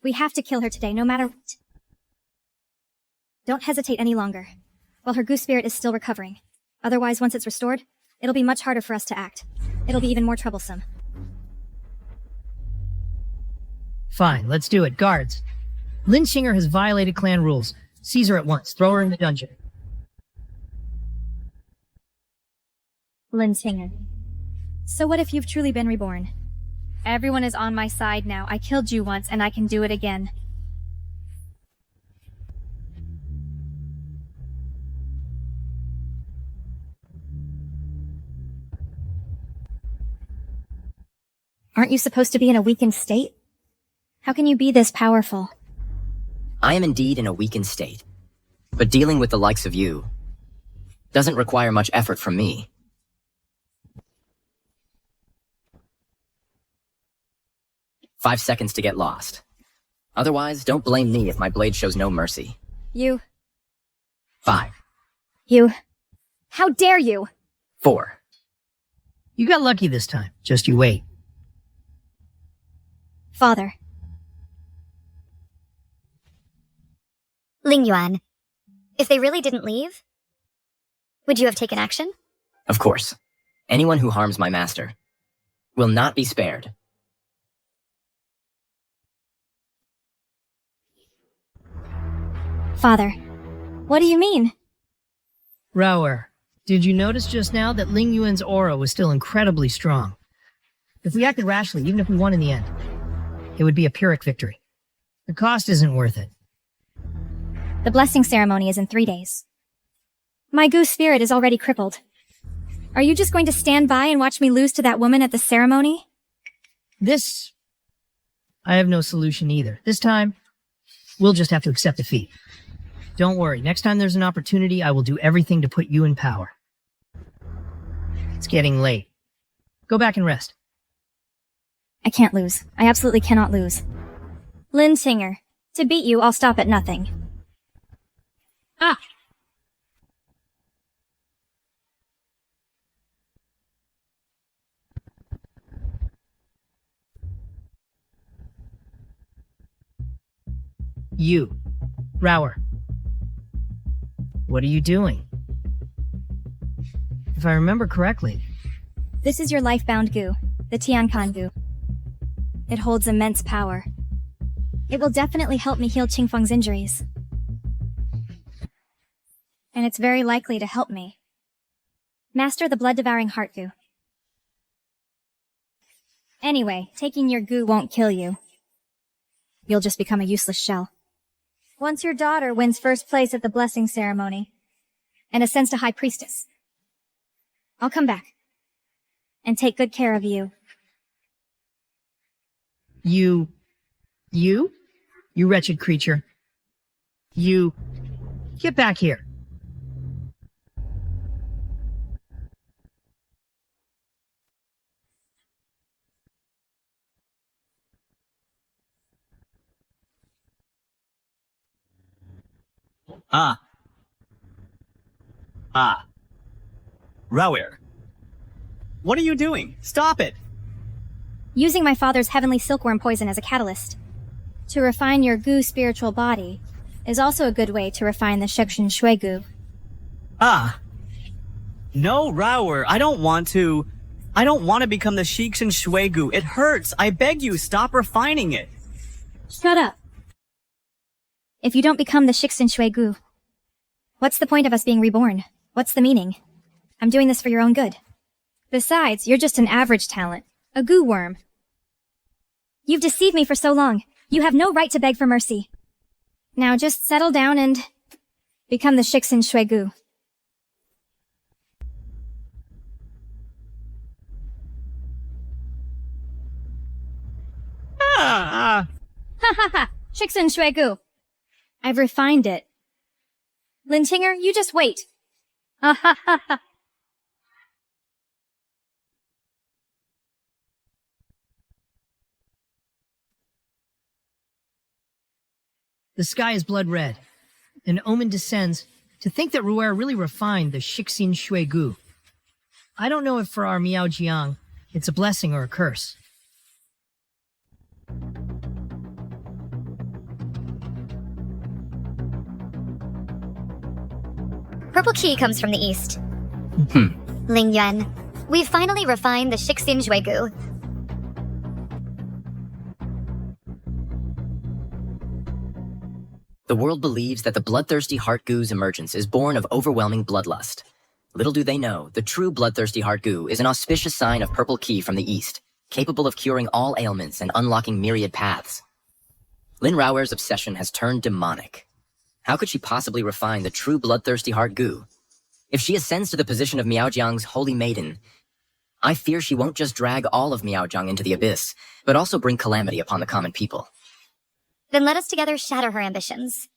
We have to kill her today, no matter what. Don't hesitate any longer. While her goose spirit is still recovering. Otherwise, once it's restored, it'll be much harder for us to act. It'll be even more troublesome. Fine, let's do it. Guards. Lin Qing'er has violated clan rules. Seize her at once. Throw her in the dungeon. Lin Qing'er. So what if you've truly been reborn? Everyone is on my side now. I killed you once, and I can do it again. Aren't you supposed to be in a weakened state? How can you be this powerful? I am indeed in a weakened state, but dealing with the likes of you doesn't require much effort from me. "5 seconds to get lost. Otherwise, don't blame me if my blade shows no mercy." You. 5, You. How dare you? 4. You got lucky this time. Just you wait. Father. Ling Yuan, if they really didn't leave, would you have taken action? Of course. Anyone who harms my master will not be spared. Father. What do you mean? Rower, did you notice just now that Ling Yuan's aura was still incredibly strong? If we acted rashly, even if we won in the end, it would be a Pyrrhic victory. The cost isn't worth it. The blessing ceremony is in 3 days. My goose spirit is already crippled. Are you just going to stand by and watch me lose to that woman at the ceremony? I have no solution either. This time, we'll just have to accept defeat. Don't worry, next time there's an opportunity, I will do everything to put you in power. It's getting late. Go back and rest. I can't lose. I absolutely cannot lose. Lin Qing'er. To beat you, I'll stop at nothing. Ah! You, Rower. What are you doing? If I remember correctly, This is your life-bound goo, the Tiankan goo. It holds immense power. It will definitely help me heal Qingfeng's injuries. And it's very likely to help me master the blood-devouring heart goo. Anyway, taking your goo won't kill you. You'll just become a useless shell. Once your daughter wins first place at the blessing ceremony and ascends to High Priestess, I'll come back and take good care of you. You wretched creature. Get back here. Rower. What are you doing? Stop it! Using my father's heavenly silkworm poison as a catalyst to refine your goo spiritual body is also a good way to refine the Shexin Shui goo. No, Rower, I don't want to become the Shixin Shuegu. It hurts. I beg you, stop refining it. Shut up. If you don't become the Shixin Shui goo, what's the point of us being reborn? What's the meaning? I'm doing this for your own good. Besides, you're just an average talent. A goo worm. You've deceived me for so long. You have no right to beg for mercy. Now just settle down and become the Shixin Shui goo. Ha ha ha! Shixin Shui goo. I've refined it. Lin Qing'er, you just wait. Ha ha ha ha! The sky is blood red. An omen descends. To think that Ruer really refined the Shixin Shui Gu. I don't know if for our Miao Jiang, it's a blessing or a curse. Purple Qi comes from the east. Ling Yuan, we've finally refined the Shixin Shui Gu. The world believes that the bloodthirsty heart goo's emergence is born of overwhelming bloodlust. Little do they know, the true bloodthirsty heart goo is an auspicious sign of purple ki from the east, capable of curing all ailments and unlocking myriad paths. Lin Raoer's obsession has turned demonic. How could she possibly refine the true bloodthirsty heart goo? If she ascends to the position of Miaojiang's holy maiden, I fear she won't just drag all of Miaojiang into the abyss, but also bring calamity upon the common people. Then let us together shatter her ambitions.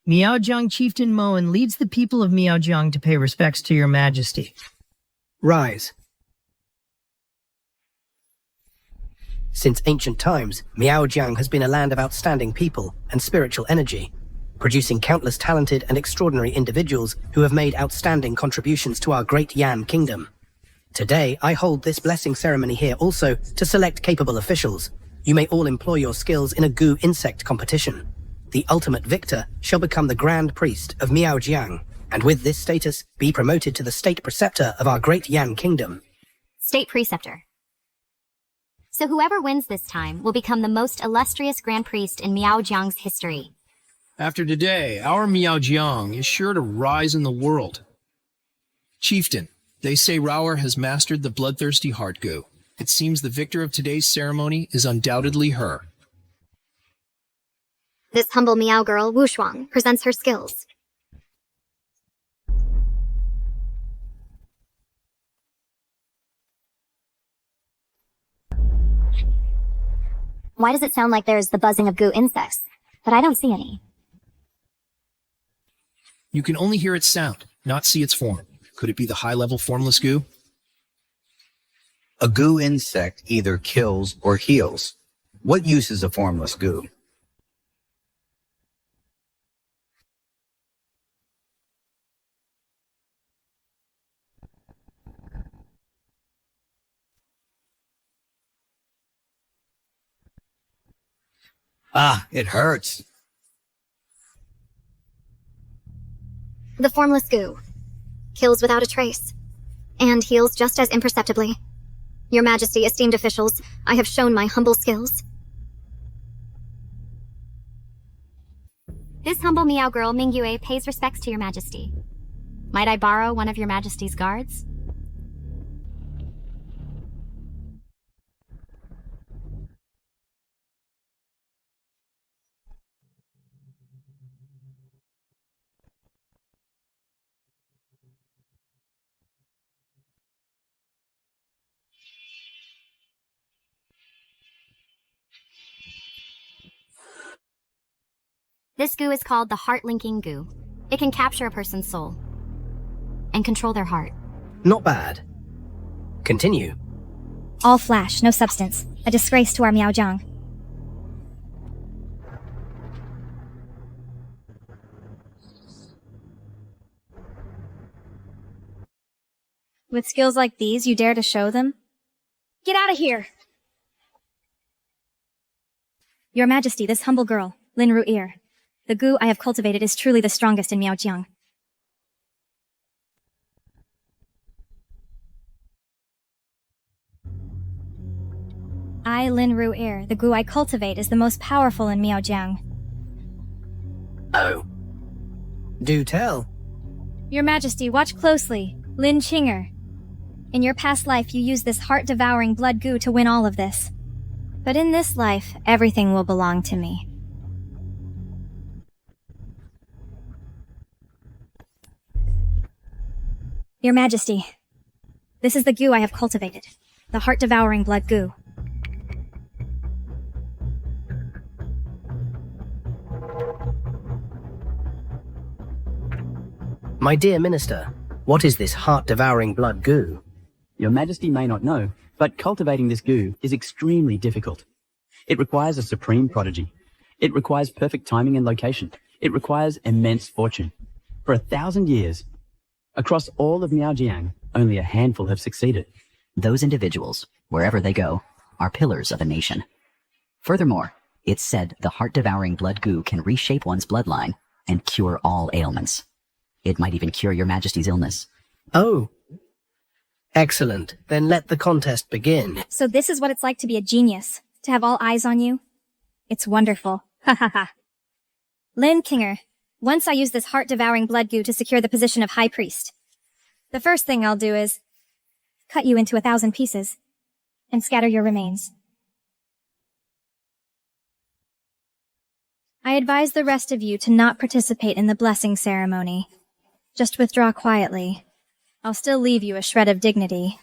Miaojiang Chieftain Moen leads the people of Miaojiang to pay respects to your majesty. Rise. Since ancient times, Miaojiang has been a land of outstanding people and spiritual energy, producing countless talented and extraordinary individuals who have made outstanding contributions to our great Yan kingdom. Today, I hold this blessing ceremony here also to select capable officials. You may all employ your skills in a goo insect competition. The ultimate victor shall become the Grand Priest of Miaojiang, and with this status, be promoted to the State Preceptor of our great Yan kingdom. State Preceptor. So whoever wins this time will become the most illustrious Grand Priest in Miaojiang's history. After today, our Miaojiang is sure to rise in the world. Chieftain, they say Raoer has mastered the bloodthirsty heart goo. It seems the victor of today's ceremony is undoubtedly her. This humble Miao girl, Wu Shuang, presents her skills. Why does it sound like there's the buzzing of goo insects? But I don't see any. You can only hear its sound, not see its form. Could it be the high-level formless goo? A goo insect either kills or heals. What use is a formless goo? Ah, it hurts. The formless goo. Kills without a trace. And heals just as imperceptibly. Your Majesty, esteemed officials, I have shown my humble skills. This humble Miao girl, Mingyue, pays respects to your Majesty. Might I borrow one of your Majesty's guards? This goo is called the heart-linking goo. It can capture a person's soul and control their heart. Not bad. Continue. All flash, no substance. A disgrace to our Miaojiang. With skills like these, you dare to show them? Get out of here! Your Majesty, this humble girl, Lin Qing'er. The goo I have cultivated is truly the strongest in Miaojiang. I, Lin Qing'er, the goo I cultivate is the most powerful in Miaojiang. Oh. Do tell. Your Majesty, watch closely. Lin Qing'er. In your past life, you used this heart-devouring blood goo to win all of this. But in this life, everything will belong to me. Your Majesty, this is the goo I have cultivated. The heart-devouring blood goo. My dear Minister, what is this heart-devouring blood goo? Your Majesty may not know, but cultivating this goo is extremely difficult. It requires a supreme prodigy. It requires perfect timing and location. It requires immense fortune. For 1,000 years, across all of Miaojiang, only a handful have succeeded. Those individuals, wherever they go, are pillars of a nation. Furthermore, it's said the heart-devouring blood goo can reshape one's bloodline and cure all ailments. It might even cure your Majesty's illness. Oh. Excellent. Then let the contest begin. So this is what it's like to be a genius, to have all eyes on you? It's wonderful. Ha ha ha. Lin Qing'er, once I use this heart-devouring blood goo to secure the position of High Priest. The first thing I'll do is cut you into 1,000 pieces and scatter your remains. I advise the rest of you to not participate in the blessing ceremony. Just withdraw quietly. I'll still leave you a shred of dignity.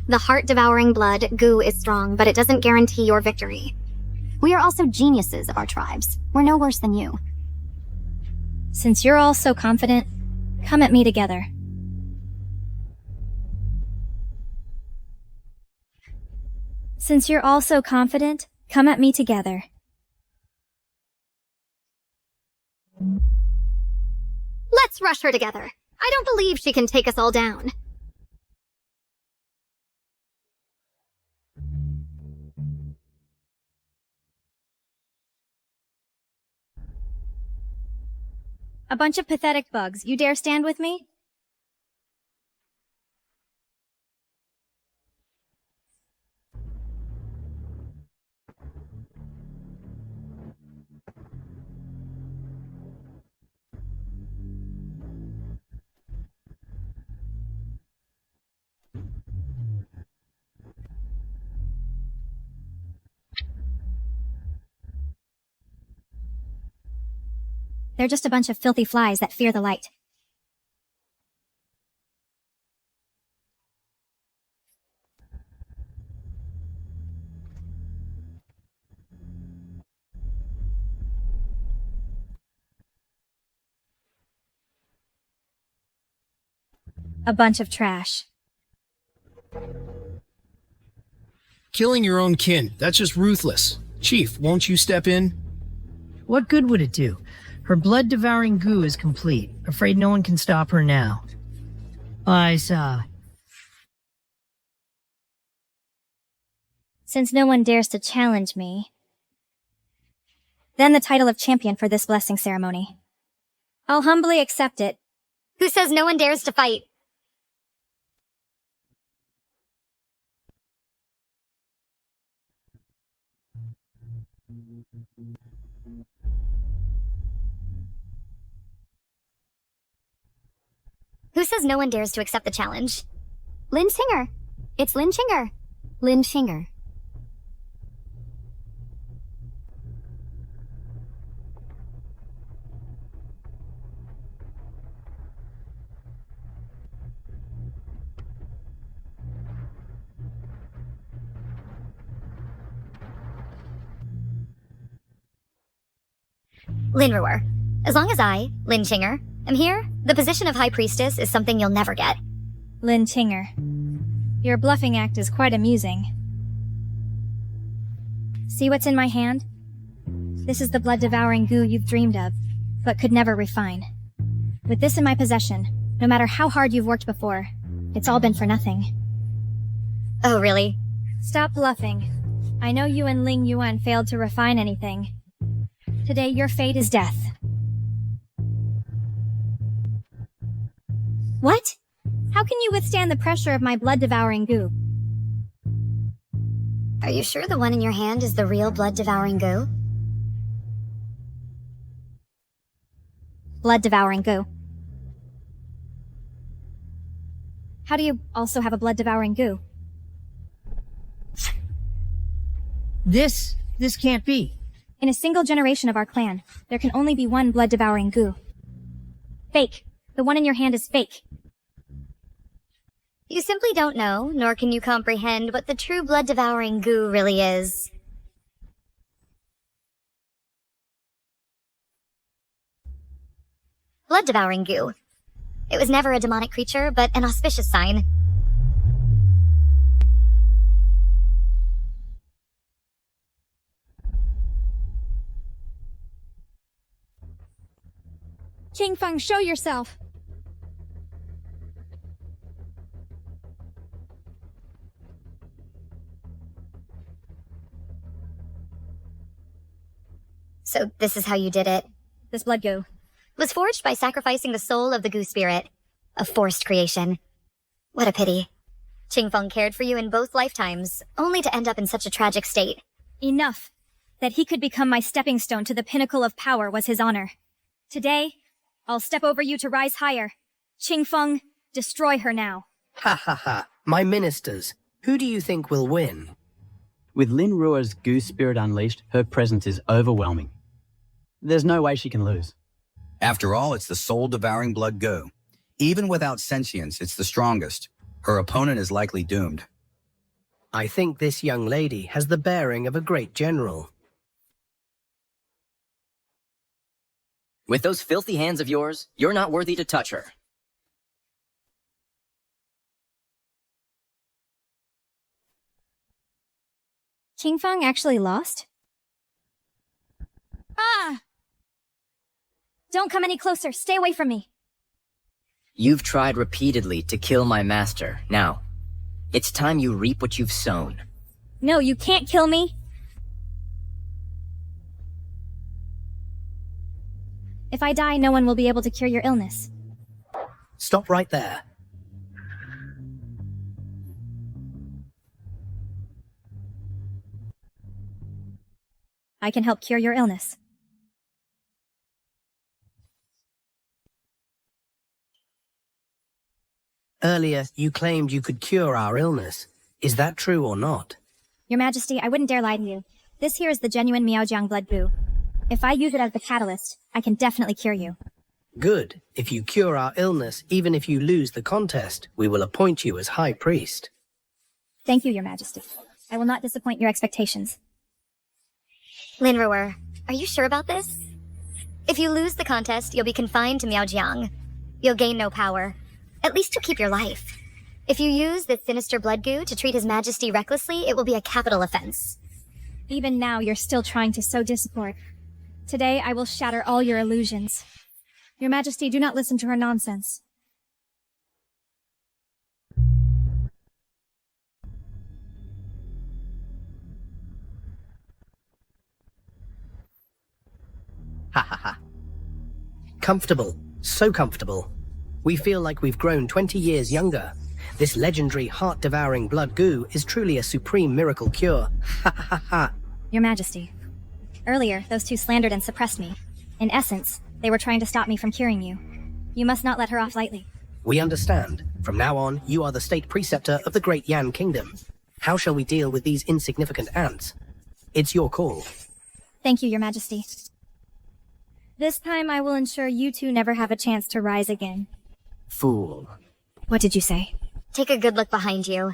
The heart-devouring blood goo is strong, but it doesn't guarantee your victory. We are also geniuses of our tribes. We're no worse than you. Since you're all so confident, come at me together. Since you're all so confident, come at me together. Let's rush her together. I don't believe she can take us all down. A bunch of pathetic bugs. You dare stand with me? They're just a bunch of filthy flies that fear the light. A bunch of trash. Killing your own kin, that's just ruthless. Chief, won't you step in? What good would it do? Her blood-devouring goo is complete. Afraid no one can stop her now. Since no one dares to challenge me, then the title of champion for this blessing ceremony. I'll humbly accept it. Who says no one dares to fight? Who says no one dares to accept the challenge? Lin Qing'er. It's Lin Qing'er. Lin Qing'er. Lin Ruer. As long as I, Lin Qing'er, am here, the position of High Priestess is something you'll never get. Lin Qing'er, your bluffing act is quite amusing. See what's in my hand? This is the blood-devouring goo you've dreamed of, but could never refine. With this in my possession, no matter how hard you've worked before, it's all been for nothing. Oh, really? Stop bluffing. I know you and Ling Yuan failed to refine anything. Today, your fate is death. What? How can you withstand the pressure of my blood-devouring goo? Are you sure the one in your hand is the real blood-devouring goo? Blood-devouring goo. How do you also have a blood-devouring goo? This can't be. In a single generation of our clan, there can only be one blood-devouring goo. Fake. The one in your hand is fake. You simply don't know, nor can you comprehend what the true blood-devouring goo really is. Blood-devouring goo. It was never a demonic creature, but an auspicious sign. Qingfeng, show yourself! So this is how you did it? This blood goo. was forged by sacrificing the soul of the Gu spirit. A forced creation. What a pity. Qingfeng cared for you in both lifetimes, only to end up in such a tragic state. Enough. That he could become my stepping stone to the pinnacle of power was his honor. Today, I'll step over you to rise higher. Qingfeng, destroy her now. Ha ha ha. My ministers, who do you think will win? With Lin Ruer's Gu spirit unleashed, her presence is overwhelming. There's no way she can lose. After all, it's the soul-devouring blood go. Even without sentience, it's the strongest. Her opponent is likely doomed. I think this young lady has the bearing of a great general. With those filthy hands of yours, you're not worthy to touch her. Qingfeng actually lost? Ah! Don't come any closer. Stay away from me. You've tried repeatedly to kill my master. Now, it's time you reap what you've sown. No, you can't kill me. If I die, no one will be able to cure your illness. Stop right there. I can help cure your illness. Earlier, you claimed you could cure our illness. Is that true or not? Your Majesty, I wouldn't dare lie to you. This here is the genuine Miaojiang blood goo. If I use it as the catalyst, I can definitely cure you. Good. If you cure our illness, even if you lose the contest, we will appoint you as High Priest. Thank you, Your Majesty. I will not disappoint your expectations. Lin Ruer, are you sure about this? If you lose the contest, you'll be confined to Miaojiang. You'll gain no power. At least you'll keep your life. If you use this sinister blood goo to treat His Majesty recklessly, it will be a capital offense. Even now, you're still trying to sow discord. Today, I will shatter all your illusions. Your Majesty, do not listen to her nonsense. Ha ha ha. Comfortable. So comfortable. We feel like we've grown 20 years younger. This legendary heart-devouring blood goo is truly a supreme miracle cure. Ha ha ha. Your Majesty, earlier, those two slandered and suppressed me. In essence, they were trying to stop me from curing you. You must not let her off lightly. We understand. From now on, you are the state preceptor of the Great Yan Kingdom. How shall we deal with these insignificant ants? It's your call. Thank you, Your Majesty. This time I will ensure you two never have a chance to rise again. Fool. What did you say? Take a good look behind you.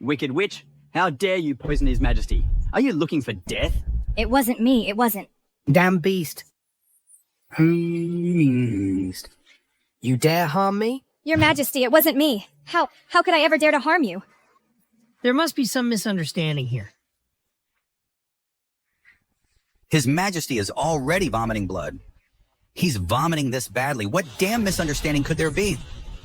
Wicked witch, how dare you poison His Majesty? Are you looking for death? It wasn't me, it wasn't. Damn beast. Beast. You dare harm me? Your Majesty, it wasn't me. How could I ever dare to harm you? There must be some misunderstanding here. His Majesty is already vomiting blood. He's vomiting this badly. What damn misunderstanding could there be?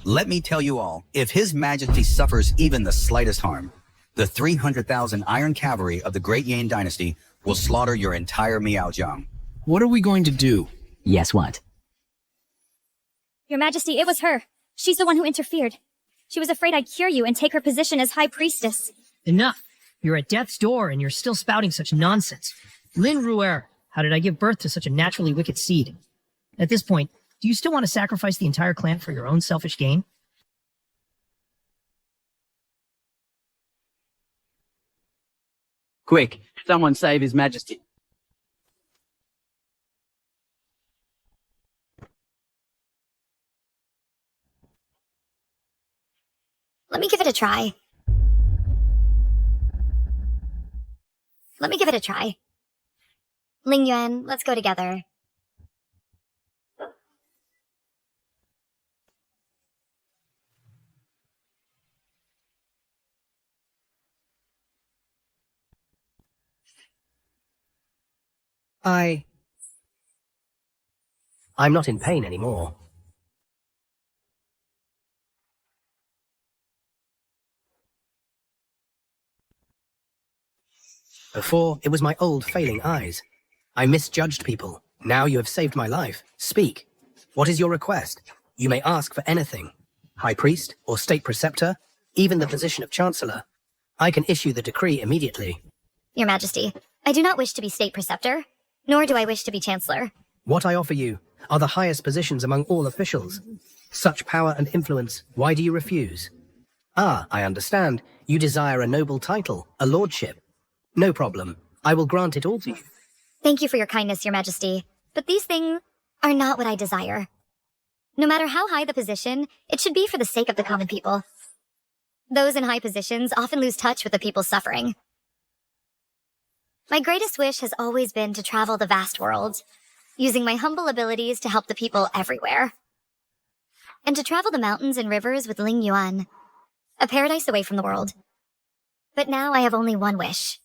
Let me tell you all, if His Majesty suffers even the slightest harm, the 300,000 Iron Cavalry of the Great Yan Dynasty will slaughter your entire Miaojiang. What are we going to do? Yes, what? Your Majesty, it was her. She's the one who interfered. She was afraid I'd cure you and take her position as High Priestess. Enough. You're at death's door and you're still spouting such nonsense. Lin Ruer, how did I give birth to such a naturally wicked seed? At this point, do you still want to sacrifice the entire clan for your own selfish gain? Quick, someone save His Majesty. Let me give it a try. Ling Yuan, let's go together. I'm not in pain anymore. Before, it was my old failing eyes. I misjudged people. Now you have saved my life. Speak. What is your request? You may ask for anything. High Priest or State Preceptor, even the position of Chancellor. I can issue the decree immediately. Your Majesty, I do not wish to be State Preceptor, nor do I wish to be Chancellor. What I offer you are the highest positions among all officials. Such power and influence, why do you refuse? Ah, I understand. You desire a noble title, a lordship. No problem. I will grant it all to you. Thank you for your kindness, Your Majesty, but these things are not what I desire. No matter how high the position, it should be for the sake of the common people. Those in high positions often lose touch with the people suffering. My greatest wish has always been to travel the vast world, using my humble abilities to help the people everywhere. And to travel the mountains and rivers with Ling Yuan, a paradise away from the world. But now I have only one wish.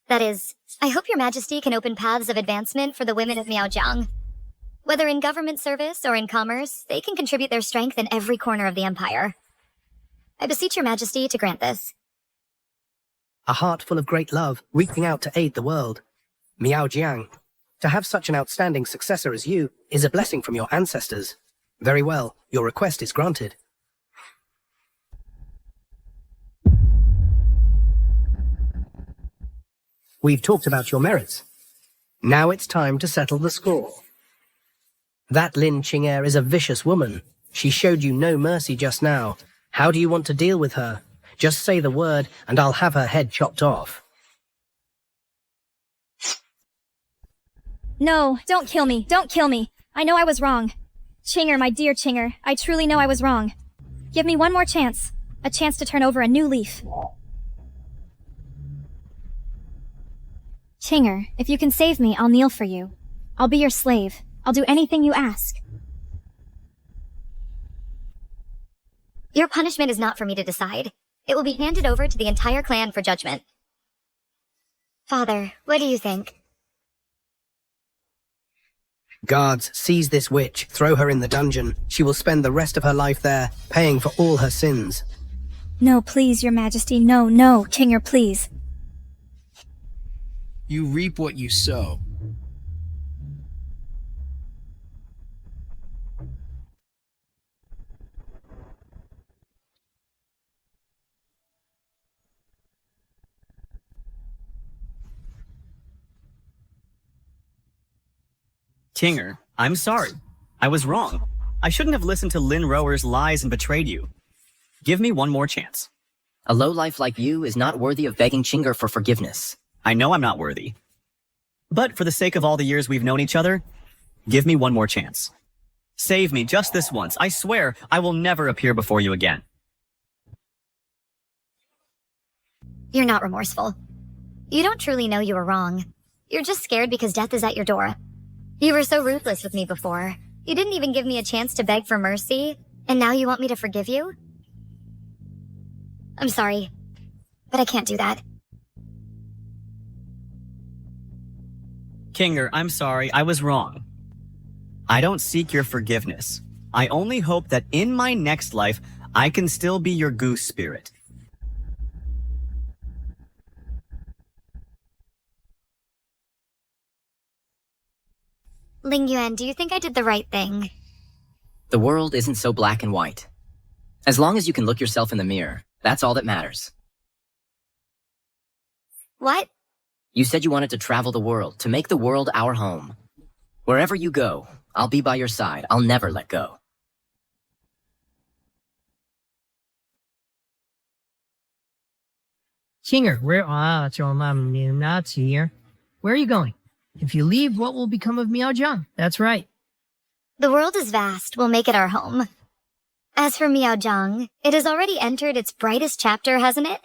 That is, I hope Your Majesty can open paths of advancement for the women of Miaojiang. Whether in government service or in commerce, they can contribute their strength in every corner of the empire. I beseech Your Majesty to grant this. A heart full of great love, reaching out to aid the world. Miaojiang. To have such an outstanding successor as you is a blessing from your ancestors. Very well, your request is granted. We've talked about your merits. Now it's time to settle the score. That Lin Qing'er is a vicious woman. She showed you no mercy just now. How do you want to deal with her? Just say the word, and I'll have her head chopped off. No, don't kill me. Don't kill me. I know I was wrong. Qing'er, my dear Qing'er, I truly know I was wrong. Give me one more chance. A chance to turn over a new leaf. Qing'er, if you can save me, I'll kneel for you. I'll be your slave. I'll do anything you ask. Your punishment is not for me to decide. It will be handed over to the entire clan for judgment. Father, what do you think? Guards, seize this witch, throw her in the dungeon. She will spend the rest of her life there, paying for all her sins. No, please, Your Majesty. No, no, Qing'er, please. You reap what you sow. Qing'er, I'm sorry. I was wrong. I shouldn't have listened to Lin Rower's lies and betrayed you. Give me one more chance. A lowlife like you is not worthy of begging Qing'er for forgiveness. I know I'm not worthy. But for the sake of all the years we've known each other, give me one more chance. Save me just this once. I swear I will never appear before you again. You're not remorseful. You don't truly know you were wrong. You're just scared because death is at your door. You were so ruthless with me before. You didn't even give me a chance to beg for mercy, and now you want me to forgive you? I'm sorry, but I can't do that. Qing'er, I'm sorry. I was wrong. I don't seek your forgiveness. I only hope that in my next life, I can still be your goose spirit. Ling Yuan, do you think I did the right thing? The world isn't so black and white. As long as you can look yourself in the mirror, that's all that matters. What? You said you wanted to travel the world, to make the world our home. Wherever you go, I'll be by your side. I'll never let go. Qing'er, where are you going? If you leave, what will become of Miaojiang? That's right. The world is vast. We'll make it our home. As for Miaojiang, it has already entered its brightest chapter, hasn't it?